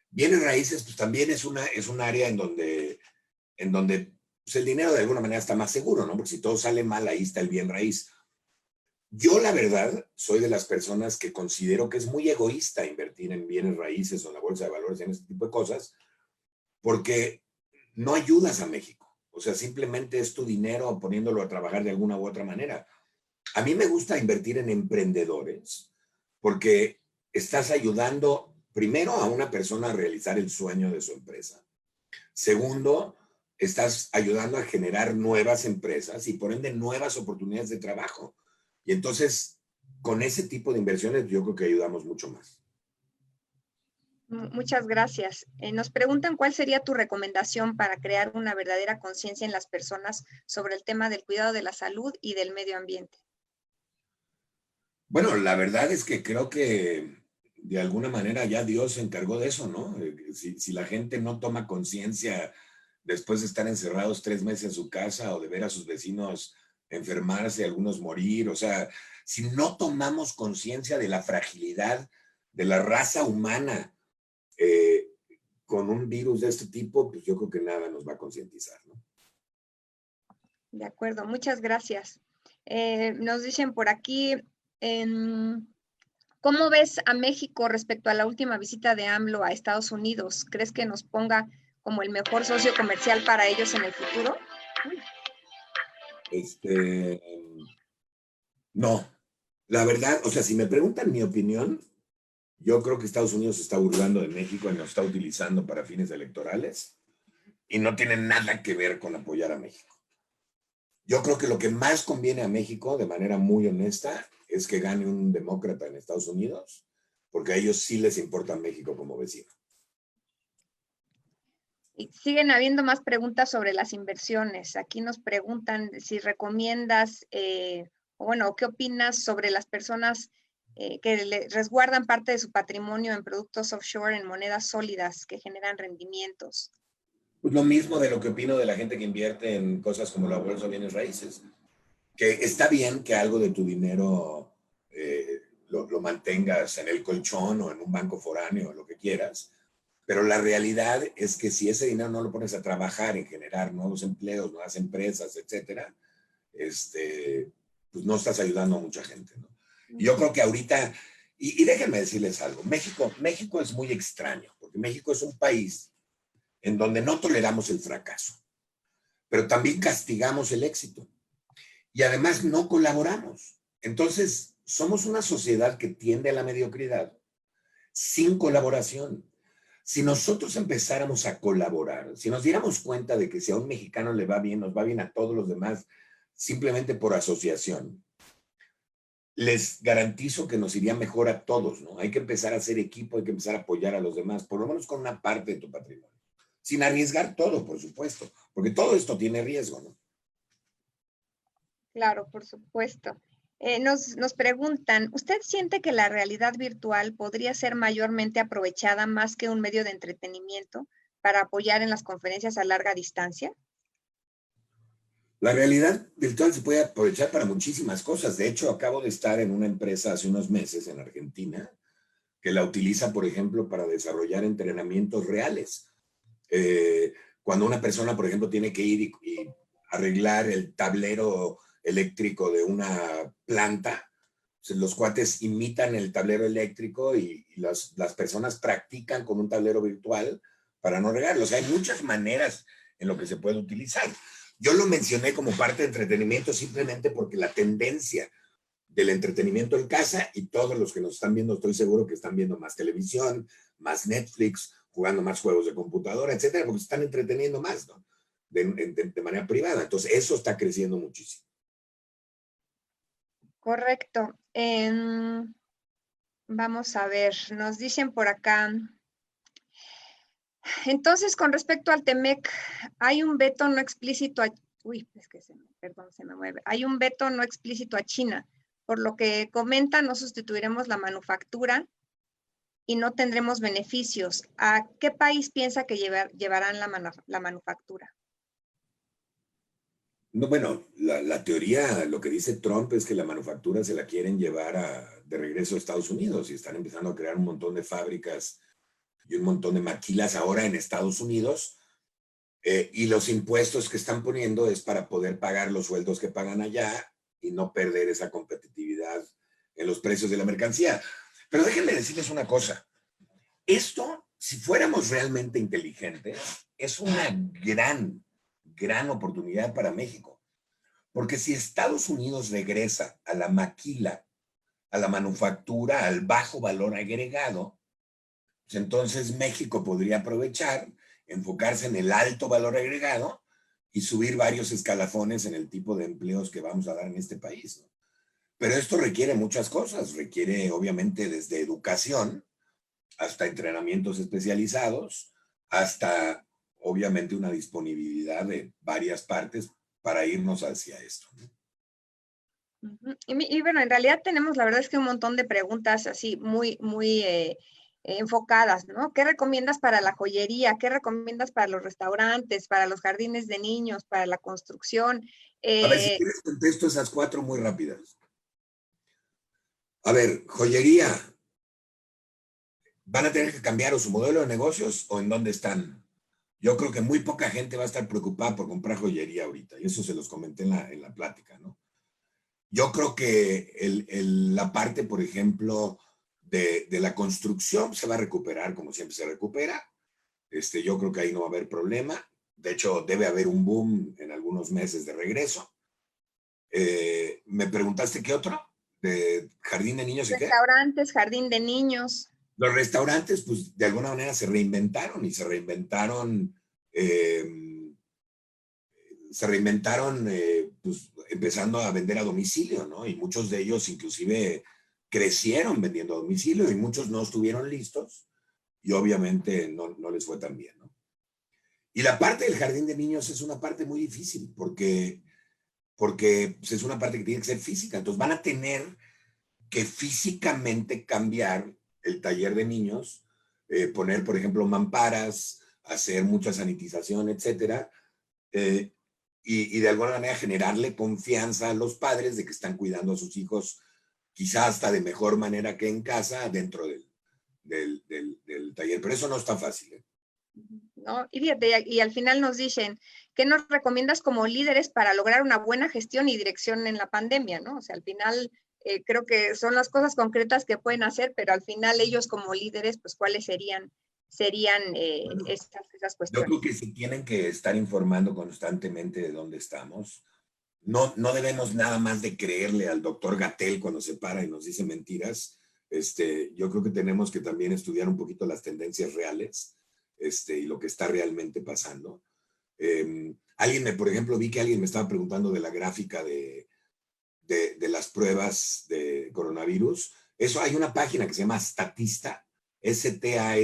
Bienes raíces, pues también es un área en donde pues, el dinero de alguna manera está más seguro, ¿no? Porque si todo sale mal, ahí está el bien raíz. Yo, la verdad, soy de las personas que considero que es muy egoísta invertir en bienes raíces o en la bolsa de valores, en este tipo de cosas, porque no ayudas a México. O sea, simplemente es tu dinero poniéndolo a trabajar de alguna u otra manera. A mí me gusta invertir en emprendedores porque estás ayudando primero a una persona a realizar el sueño de su empresa. Segundo, estás ayudando a generar nuevas empresas y por ende nuevas oportunidades de trabajo. Y entonces, con ese tipo de inversiones, yo creo que ayudamos mucho más.
Muchas gracias. Nos preguntan cuál sería tu recomendación para crear una verdadera conciencia en las personas sobre el tema del cuidado de la salud y del medio ambiente.
Bueno, la verdad es que creo que de alguna manera ya Dios se encargó de eso, ¿no? Si la gente no toma conciencia después de estar encerrados 3 meses en su casa o de ver a sus vecinos enfermarse, algunos morir, o sea, si no tomamos conciencia de la fragilidad de la raza humana eh, con un virus de este tipo, pues yo creo que nada nos va a concientizar, ¿no?
De acuerdo, muchas gracias. Nos dicen por aquí, ¿cómo ves a México respecto a la última visita de AMLO a Estados Unidos? ¿Crees que nos ponga como el mejor socio comercial para ellos en el futuro?
Este, no, la verdad, o sea, si me preguntan mi opinión, yo creo que Estados Unidos se está burlando de México y nos está utilizando para fines electorales y no tiene nada que ver con apoyar a México. Yo creo que lo que más conviene a México, de manera muy honesta, es que gane un demócrata en Estados Unidos, porque a ellos sí les importa México como vecino.
Y siguen habiendo más preguntas sobre las inversiones. Aquí nos preguntan si recomiendas, o bueno, ¿qué opinas sobre las personas que resguardan parte de su patrimonio en productos offshore, en monedas sólidas que generan rendimientos?
Pues lo mismo de lo que opino de la gente que invierte en cosas como la bolsa de bienes raíces, que está bien que algo de tu dinero lo mantengas en el colchón o en un banco foráneo, lo que quieras, pero la realidad es que si ese dinero no lo pones a trabajar en generar nuevos empleos, nuevas empresas, etcétera, pues no estás ayudando a mucha gente, ¿no? Y yo creo que ahorita, y déjenme decirles algo, México es muy extraño, porque México es un país en donde no toleramos el fracaso, pero también castigamos el éxito y además no colaboramos. Entonces, somos una sociedad que tiende a la mediocridad sin colaboración. Si nosotros empezáramos a colaborar, si nos diéramos cuenta de que si a un mexicano le va bien, nos va bien a todos los demás, simplemente por asociación, les garantizo que nos iría mejor a todos, ¿no? Hay que empezar a hacer equipo, hay que empezar a apoyar a los demás, por lo menos con una parte de tu patrimonio. Sin arriesgar todo, por supuesto, porque todo esto tiene riesgo, ¿no?
Claro, por supuesto. Nos preguntan, ¿usted siente que la realidad virtual podría ser mayormente aprovechada más que un medio de entretenimiento para apoyar en las conferencias a larga distancia?
La realidad virtual se puede aprovechar para muchísimas cosas. De hecho, acabo de estar en una empresa hace unos meses en Argentina que la utiliza, por ejemplo, para desarrollar entrenamientos reales. Cuando una persona, por ejemplo, tiene que ir y arreglar el tablero eléctrico de una planta, pues los cuates imitan el tablero eléctrico y las personas practican con un tablero virtual para no regarlo. O sea, hay muchas maneras en lo que se puede utilizar. Yo lo mencioné como parte de entretenimiento simplemente porque la tendencia del entretenimiento en casa, y todos los que nos están viendo, estoy seguro que están viendo más televisión, más Netflix, jugando más juegos de computadora, etcétera, porque se están entreteniendo más, ¿no? De manera privada. Entonces, eso está creciendo muchísimo.
Correcto. Vamos a ver, nos dicen por acá. Entonces, con respecto al TEMEC, hay un veto no explícito a, uy, es que perdón, se me mueve. Hay un veto no explícito a China. Por lo que comenta, no sustituiremos la manufactura y no tendremos beneficios. ¿A qué país piensa que llevarán la manufactura?
No, bueno, la teoría, lo que dice Trump es que la manufactura se la quieren llevar de regreso a Estados Unidos y están empezando a crear un montón de fábricas y un montón de maquilas ahora en Estados Unidos. Y los impuestos que están poniendo es para poder pagar los sueldos que pagan allá y no perder esa competitividad en los precios de la mercancía. Pero déjenme decirles una cosa. Esto, si fuéramos realmente inteligentes, es una gran oportunidad para México. Porque si Estados Unidos regresa a la maquila, a la manufactura, al bajo valor agregado, pues entonces México podría aprovechar, enfocarse en el alto valor agregado y subir varios escalafones en el tipo de empleos que vamos a dar en este país, ¿no? Pero esto requiere muchas cosas, requiere obviamente desde educación, hasta entrenamientos especializados, hasta obviamente una disponibilidad de varias partes para irnos hacia esto, ¿no?
Y bueno, en realidad tenemos, la verdad es que un montón de preguntas así muy enfocadas, ¿no? ¿Qué recomiendas para la joyería? ¿Qué recomiendas para los restaurantes, para los jardines de niños, para la construcción?
A ver, si quieres contesto esas 4 muy rápidas. A ver, joyería, ¿van a tener que cambiar o su modelo de negocios o en dónde están? Yo creo que muy poca gente va a estar preocupada por comprar joyería ahorita, y eso se los comenté en la plática, ¿no? Yo creo que la parte, por ejemplo, de la construcción se va a recuperar como siempre se recupera. Yo creo que ahí no va a haber problema. De hecho, debe haber un boom en algunos meses de regreso. ¿Me preguntaste qué otro? ¿De jardín de niños y qué?
Restaurantes, jardín de niños.
Los restaurantes, pues, de alguna manera se reinventaron y pues, empezando a vender a domicilio, ¿no? Y muchos de ellos inclusive crecieron vendiendo a domicilio y muchos no estuvieron listos y obviamente no les fue tan bien, ¿no? Y la parte del jardín de niños es una parte muy difícil porque pues, es una parte que tiene que ser física. Entonces van a tener que físicamente cambiar el taller de niños, poner, por ejemplo, mamparas, hacer mucha sanitización, etcétera, y de alguna manera generarle confianza a los padres de que están cuidando a sus hijos, quizás hasta de mejor manera que en casa, dentro del taller. Pero eso no está fácil, ¿eh?
¿No? Y fíjate, y al final nos dicen, ¿qué nos recomiendas como líderes para lograr una buena gestión y dirección en la pandemia, ¿no? O sea, al final creo que son las cosas concretas que pueden hacer, pero al final ellos como líderes, pues, ¿cuáles serían
Bueno,
esas
yo creo
cuestiones?
que si tienen que estar informando constantemente de dónde estamos. No debemos nada más de creerle al doctor Gatell cuando se para y nos dice mentiras. Yo creo que tenemos que también estudiar un poquito las tendencias reales, y lo que está realmente pasando. Por ejemplo, vi que alguien me estaba preguntando de la gráfica de las pruebas de coronavirus. Eso, hay una página que se llama Statista, Statista,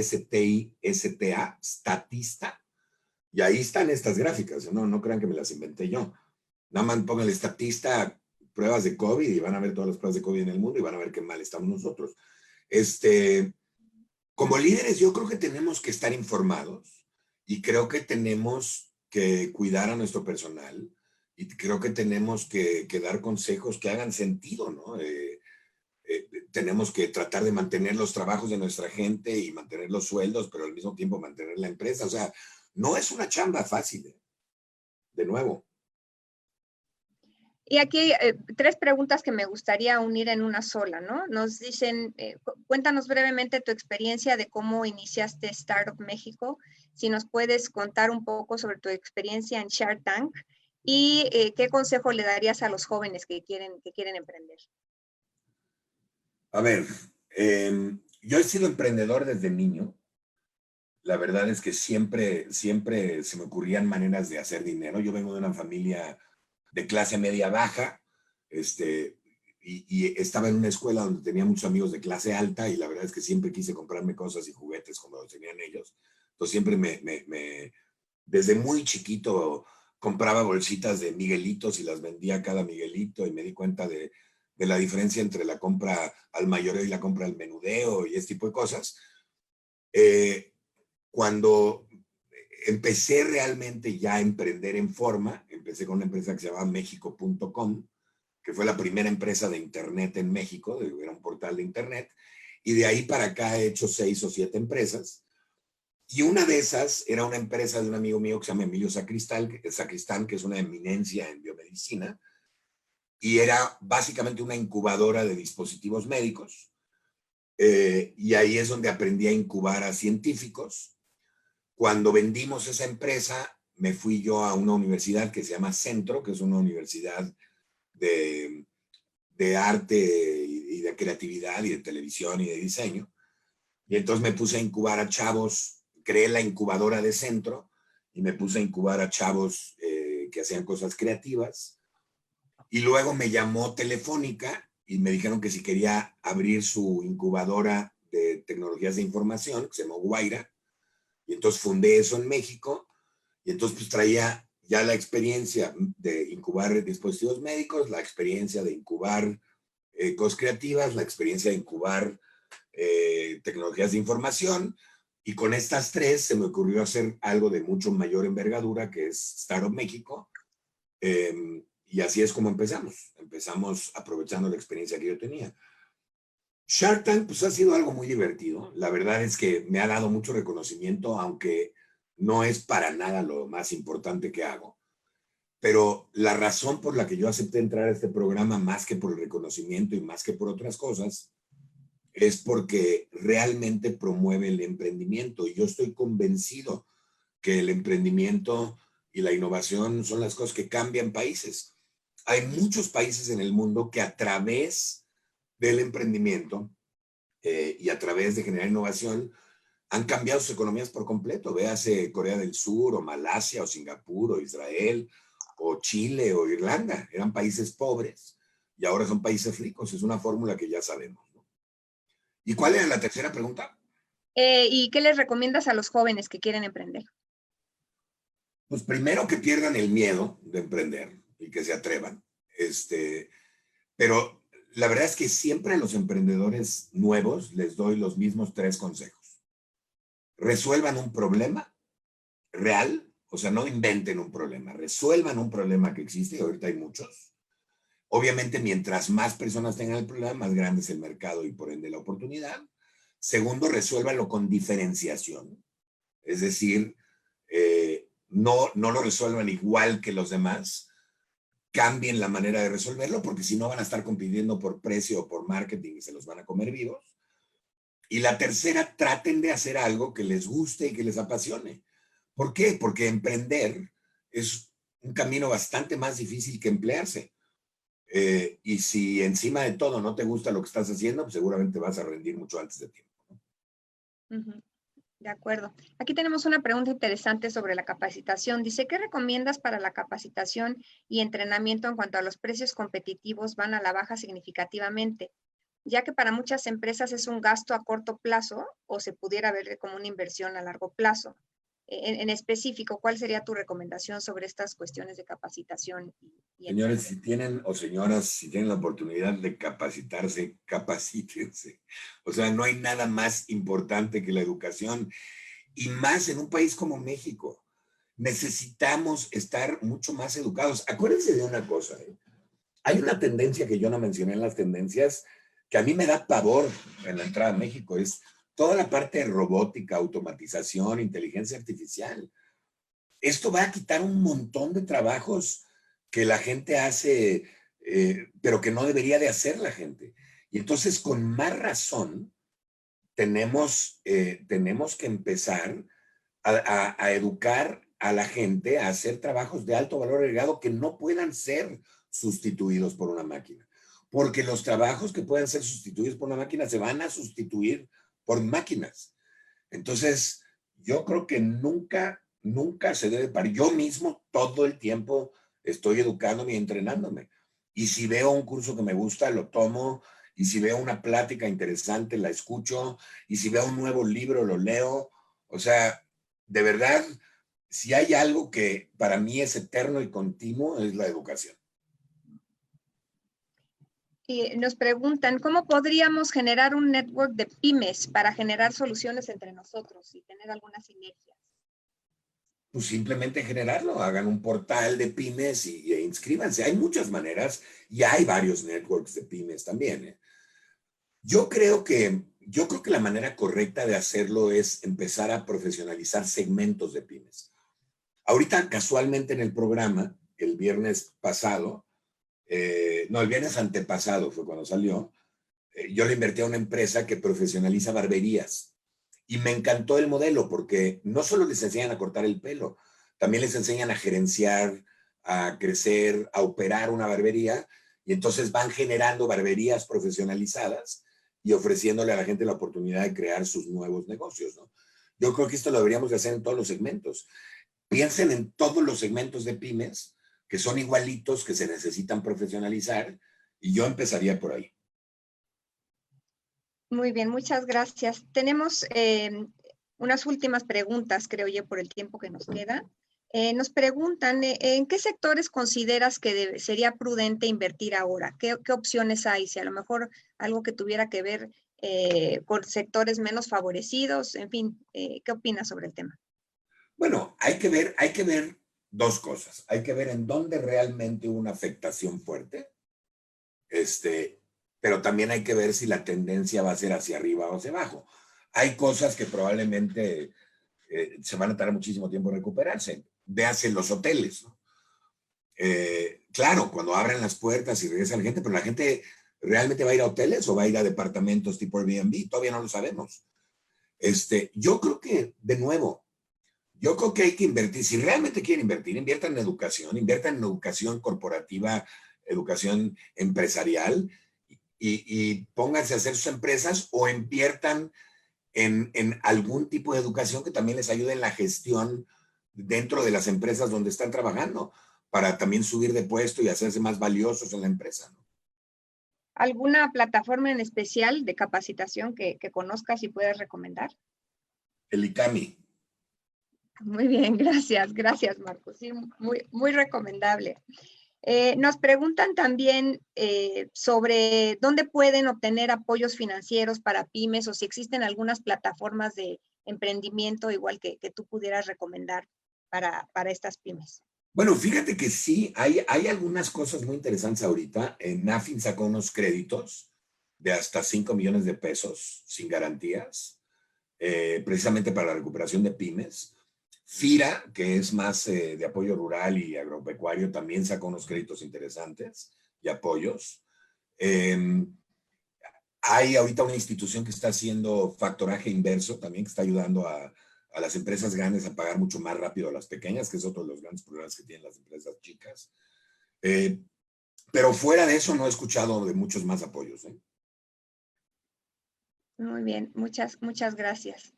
Statista, y ahí están estas gráficas. No crean que me las inventé yo. Nada más pongan Statista, pruebas de COVID, y van a ver todas las pruebas de COVID en el mundo y van a ver qué mal estamos nosotros. Como líderes, yo creo que tenemos que estar informados y creo que tenemos que cuidar a nuestro personal y creo que tenemos que dar consejos que hagan sentido, ¿no? Tenemos que tratar de mantener los trabajos de nuestra gente y mantener los sueldos, pero al mismo tiempo mantener la empresa. O sea, no es una chamba fácil, ¿eh? De nuevo.
Y aquí tres preguntas que me gustaría unir en una sola, ¿no? Nos dicen, cuéntanos brevemente tu experiencia de cómo iniciaste Startup México, si nos puedes contar un poco sobre tu experiencia en Shark Tank y qué consejo le darías a los jóvenes que quieren emprender.
A ver, yo he sido emprendedor desde niño. La verdad es que siempre se me ocurrían maneras de hacer dinero. Yo vengo de una familia de clase media baja, y estaba en una escuela donde tenía muchos amigos de clase alta y la verdad es que siempre quise comprarme cosas y juguetes como los tenían ellos. Entonces siempre desde muy chiquito compraba bolsitas de Miguelitos y las vendía cada Miguelito y me di cuenta de la diferencia entre la compra al mayoreo y la compra al menudeo y este tipo de cosas. Cuando empecé realmente ya a emprender en forma, empecé con una empresa que se llamaba Mexico.com, que fue la primera empresa de internet en México, era un portal de internet, y de ahí para acá he hecho 6 o 7 empresas, y una de esas era una empresa de un amigo mío que se llama Emilio Sacristán, que es una eminencia en biomedicina, y era básicamente una incubadora de dispositivos médicos, y ahí es donde aprendí a incubar a científicos. Cuando vendimos esa empresa, me fui yo a una universidad que se llama Centro, que es una universidad de arte y de creatividad y de televisión y de diseño. Y entonces me puse a incubar a chavos, creé la incubadora de Centro y me puse a incubar a chavos que hacían cosas creativas. Y luego me llamó Telefónica y me dijeron que si quería abrir su incubadora de tecnologías de información, que se llamó Guaira, y entonces fundé eso en México, y entonces pues traía ya la experiencia de incubar dispositivos médicos, la experiencia de incubar cosas creativas, la experiencia de incubar tecnologías de información, y con estas tres se me ocurrió hacer algo de mucho mayor envergadura, que es Startup México, y así es como empezamos. Empezamos aprovechando la experiencia que yo tenía. Shark Tank pues ha sido algo muy divertido. La verdad es que me ha dado mucho reconocimiento, aunque no es para nada lo más importante que hago. Pero la razón por la que yo acepté entrar a este programa, más que por el reconocimiento y más que por otras cosas, es porque realmente promueve el emprendimiento. Y yo estoy convencido que el emprendimiento y la innovación son las cosas que cambian países. Hay muchos países en el mundo que a través del emprendimiento y a través de generar innovación han cambiado sus economías por completo. Véase Corea del Sur o Malasia o Singapur o Israel o Chile o Irlanda. Eran países pobres y ahora son países ricos. Es una fórmula que ya sabemos, ¿no? ¿Y cuál era la tercera pregunta?
¿Y qué les recomiendas a los jóvenes que quieren emprender?
Pues primero que pierdan el miedo de emprender y que se atrevan. Pero la verdad es que siempre a los emprendedores nuevos les doy los mismos 3 consejos. Resuelvan un problema real, o sea, no inventen un problema, resuelvan un problema que existe, y ahorita hay muchos. Obviamente, mientras más personas tengan el problema, más grande es el mercado y por ende la oportunidad. Segundo, resuélvanlo con diferenciación, es decir, no lo resuelvan igual que los demás, cambien la manera de resolverlo, porque si no van a estar compitiendo por precio o por marketing y se los van a comer vivos. Y la tercera, traten de hacer algo que les guste y que les apasione. ¿Por qué? Porque emprender es un camino bastante más difícil que emplearse. Y si encima de todo no te gusta lo que estás haciendo, pues seguramente vas a rendir mucho antes de tiempo, ¿no?
Uh-huh. De acuerdo. Aquí tenemos una pregunta interesante sobre la capacitación. Dice, ¿qué recomiendas para la capacitación y entrenamiento en cuanto a los precios competitivos van a la baja significativamente? Ya que para muchas empresas es un gasto a corto plazo o se pudiera ver como una inversión a largo plazo. En específico, ¿cuál sería tu recomendación sobre estas cuestiones de capacitación y
Señores,
entrenamiento?
si tienen, o señoras, si tienen la oportunidad de capacitarse, capacítense. O sea, no hay nada más importante que la educación, y más en un país como México. Necesitamos estar mucho más educados. Acuérdense de una cosa, ¿eh? Hay una tendencia que yo no mencioné en las tendencias, que a mí me da pavor en la entrada a México, es toda la parte de robótica, automatización, inteligencia artificial. Esto va a quitar un montón de trabajos que la gente hace, pero que no debería de hacer la gente. Y entonces, con más razón, tenemos que empezar a educar a la gente a hacer trabajos de alto valor agregado que no puedan ser sustituidos por una máquina. Porque los trabajos que puedan ser sustituidos por una máquina se van a sustituir por máquinas. Entonces, yo creo que nunca se debe parar. Yo mismo todo el tiempo estoy educándome y entrenándome. Y si veo un curso que me gusta, lo tomo. Y si veo una plática interesante, la escucho. Y si veo un nuevo libro, lo leo. O sea, de verdad, si hay algo que para mí es eterno y continuo, es la educación.
Y nos preguntan, ¿cómo podríamos generar un network de pymes para generar soluciones entre nosotros y tener algunas sinergias?
Pues simplemente generarlo, hagan un portal de pymes e inscríbanse. Hay muchas maneras y hay varios networks de pymes también, ¿eh? Yo creo que la manera correcta de hacerlo es empezar a profesionalizar segmentos de pymes. Ahorita, casualmente en el programa, el viernes pasado, no, el viernes antepasado fue cuando salió, yo le invertí a una empresa que profesionaliza barberías. Y me encantó el modelo porque no solo les enseñan a cortar el pelo, también les enseñan a gerenciar, a crecer, a operar una barbería, y entonces van generando barberías profesionalizadas y ofreciéndole a la gente la oportunidad de crear sus nuevos negocios, ¿no? Yo creo que esto lo deberíamos de hacer en todos los segmentos. Piensen en todos los segmentos de pymes que son igualitos, que se necesitan profesionalizar, y yo empezaría por ahí.
Muy bien, muchas gracias. Tenemos unas últimas preguntas, creo yo, por el tiempo que nos queda. Nos preguntan, ¿en qué sectores consideras que sería prudente invertir ahora? ¿Qué opciones hay? Si a lo mejor algo que tuviera que ver con sectores menos favorecidos, en fin, ¿qué opinas sobre el tema?
Bueno, hay que ver dos cosas. Hay que ver en dónde realmente hubo una afectación fuerte, pero también hay que ver si la tendencia va a ser hacia arriba o hacia abajo. Hay cosas que probablemente se van a tardar muchísimo tiempo en recuperarse. Véase los hoteles, ¿no? Claro, cuando abran las puertas y regresa la gente, pero la gente realmente va a ir a hoteles o va a ir a departamentos tipo Airbnb, todavía no lo sabemos. Yo creo que, de nuevo, yo creo que hay que invertir, si realmente quieren invertir, inviertan en educación corporativa, educación empresarial y pónganse a hacer sus empresas o inviertan en algún tipo de educación que también les ayude en la gestión dentro de las empresas donde están trabajando para también subir de puesto y hacerse más valiosos en la empresa, ¿no?
¿Alguna plataforma en especial de capacitación que conozcas y puedas recomendar?
El ICAMI.
Muy bien, gracias Marcos. Sí, muy recomendable. Nos preguntan también sobre dónde pueden obtener apoyos financieros para pymes o si existen algunas plataformas de emprendimiento igual que tú pudieras recomendar para estas pymes.
Bueno, fíjate que sí, hay algunas cosas muy interesantes ahorita. NAFIN sacó unos créditos de hasta 5 millones de pesos sin garantías, precisamente para la recuperación de pymes. FIRA, que es más de apoyo rural y agropecuario, también sacó unos créditos interesantes y apoyos. Hay ahorita una institución que está haciendo factoraje inverso también, que está ayudando a las empresas grandes a pagar mucho más rápido a las pequeñas, que es otro de los grandes problemas que tienen las empresas chicas. Pero fuera de eso no he escuchado de muchos más apoyos, ¿eh?
Muy bien, muchas gracias.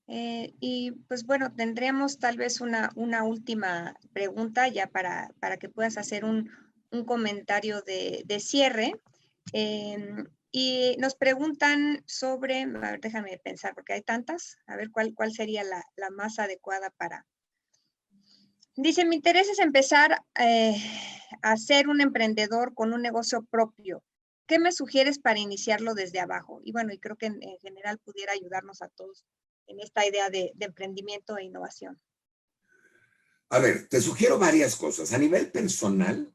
Y pues bueno, tendríamos tal vez una última pregunta ya para que puedas hacer un comentario de cierre. Y nos preguntan sobre, a ver, déjame pensar, porque hay tantas, a ver cuál sería la más adecuada para. Dice, mi interés es empezar a ser un emprendedor con un negocio propio. ¿Qué me sugieres para iniciarlo desde abajo? Y bueno, y creo que en general pudiera ayudarnos a todos en esta idea de emprendimiento e innovación.
A ver, te sugiero varias cosas. A nivel personal,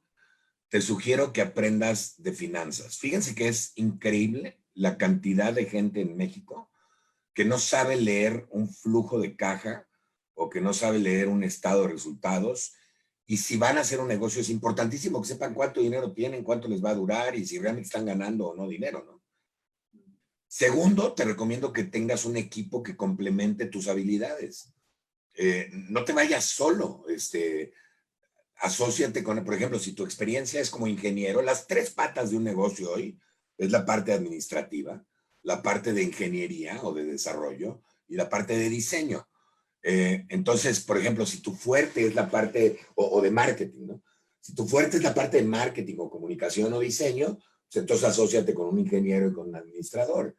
te sugiero que aprendas de finanzas. Fíjense que es increíble la cantidad de gente en México que no sabe leer un flujo de caja o que no sabe leer un estado de resultados. Y si van a hacer un negocio, es importantísimo que sepan cuánto dinero tienen, cuánto les va a durar y si realmente están ganando o no dinero, ¿no? Segundo, te recomiendo que tengas un equipo que complemente tus habilidades. No te vayas solo, asóciate con, por ejemplo, si tu experiencia es como ingeniero, las tres patas de un negocio hoy es la parte administrativa, la parte de ingeniería o de desarrollo y la parte de diseño. Entonces, por ejemplo, si tu fuerte es la parte, o de marketing, ¿no? Si tu fuerte es la parte de marketing o comunicación o diseño, pues entonces asóciate con un ingeniero y con un administrador.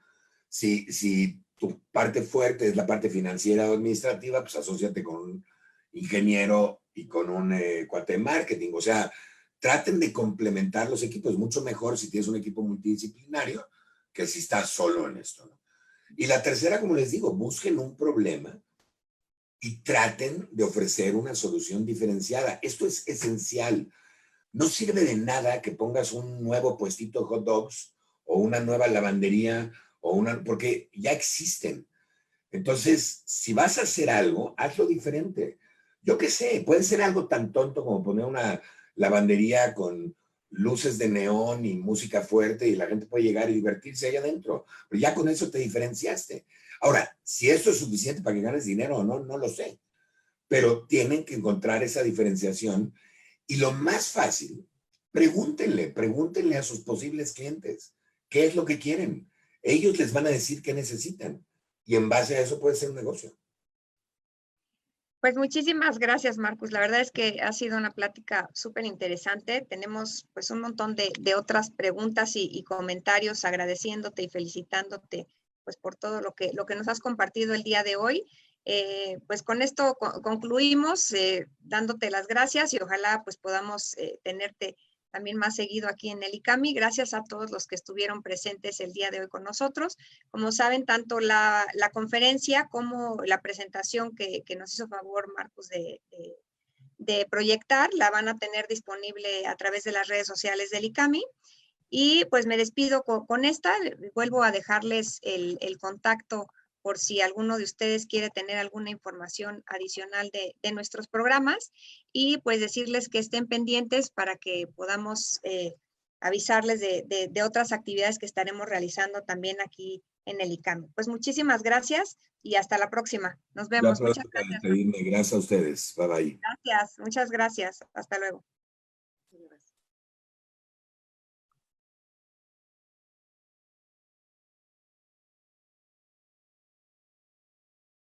Si tu parte fuerte es la parte financiera o administrativa, pues asóciate con un ingeniero y con un cuate de marketing. O sea, traten de complementar los equipos. Mucho mejor si tienes un equipo multidisciplinario que si estás solo en esto, ¿no? Y la tercera, como les digo, busquen un problema y traten de ofrecer una solución diferenciada. Esto es esencial. No sirve de nada que pongas un nuevo puestito de hot dogs o una nueva lavandería porque ya existen. Entonces, si vas a hacer algo, hazlo diferente. Yo qué sé, puede ser algo tan tonto como poner una lavandería con luces de neón y música fuerte y la gente puede llegar y divertirse ahí adentro. Pero ya con eso te diferenciaste. Ahora, si esto es suficiente para que ganes dinero o no, no lo sé. Pero tienen que encontrar esa diferenciación. Y lo más fácil, pregúntenle a sus posibles clientes qué es lo que quieren. Ellos les van a decir qué necesitan y en base a eso puede ser un negocio.
Pues muchísimas gracias, Marcus. La verdad es que ha sido una plática súper interesante. Tenemos pues un montón de otras preguntas y comentarios agradeciéndote y felicitándote pues por todo lo que nos has compartido el día de hoy. Pues con esto concluimos dándote las gracias y ojalá pues podamos tenerte también más seguido aquí en el ICAMI. Gracias a todos los que estuvieron presentes el día de hoy con nosotros. Como saben, tanto la conferencia como la presentación que nos hizo favor Marcus de proyectar, la van a tener disponible a través de las redes sociales del ICAMI. Y pues me despido con esta, vuelvo a dejarles el contacto por si alguno de ustedes quiere tener alguna información adicional de nuestros programas y pues decirles que estén pendientes para que podamos avisarles de otras actividades que estaremos realizando también aquí en el ICAMI. Pues muchísimas gracias y hasta la próxima. Nos vemos. Muchas gracias.
Gracias a ustedes. Bye bye.
Gracias, muchas gracias. Hasta luego.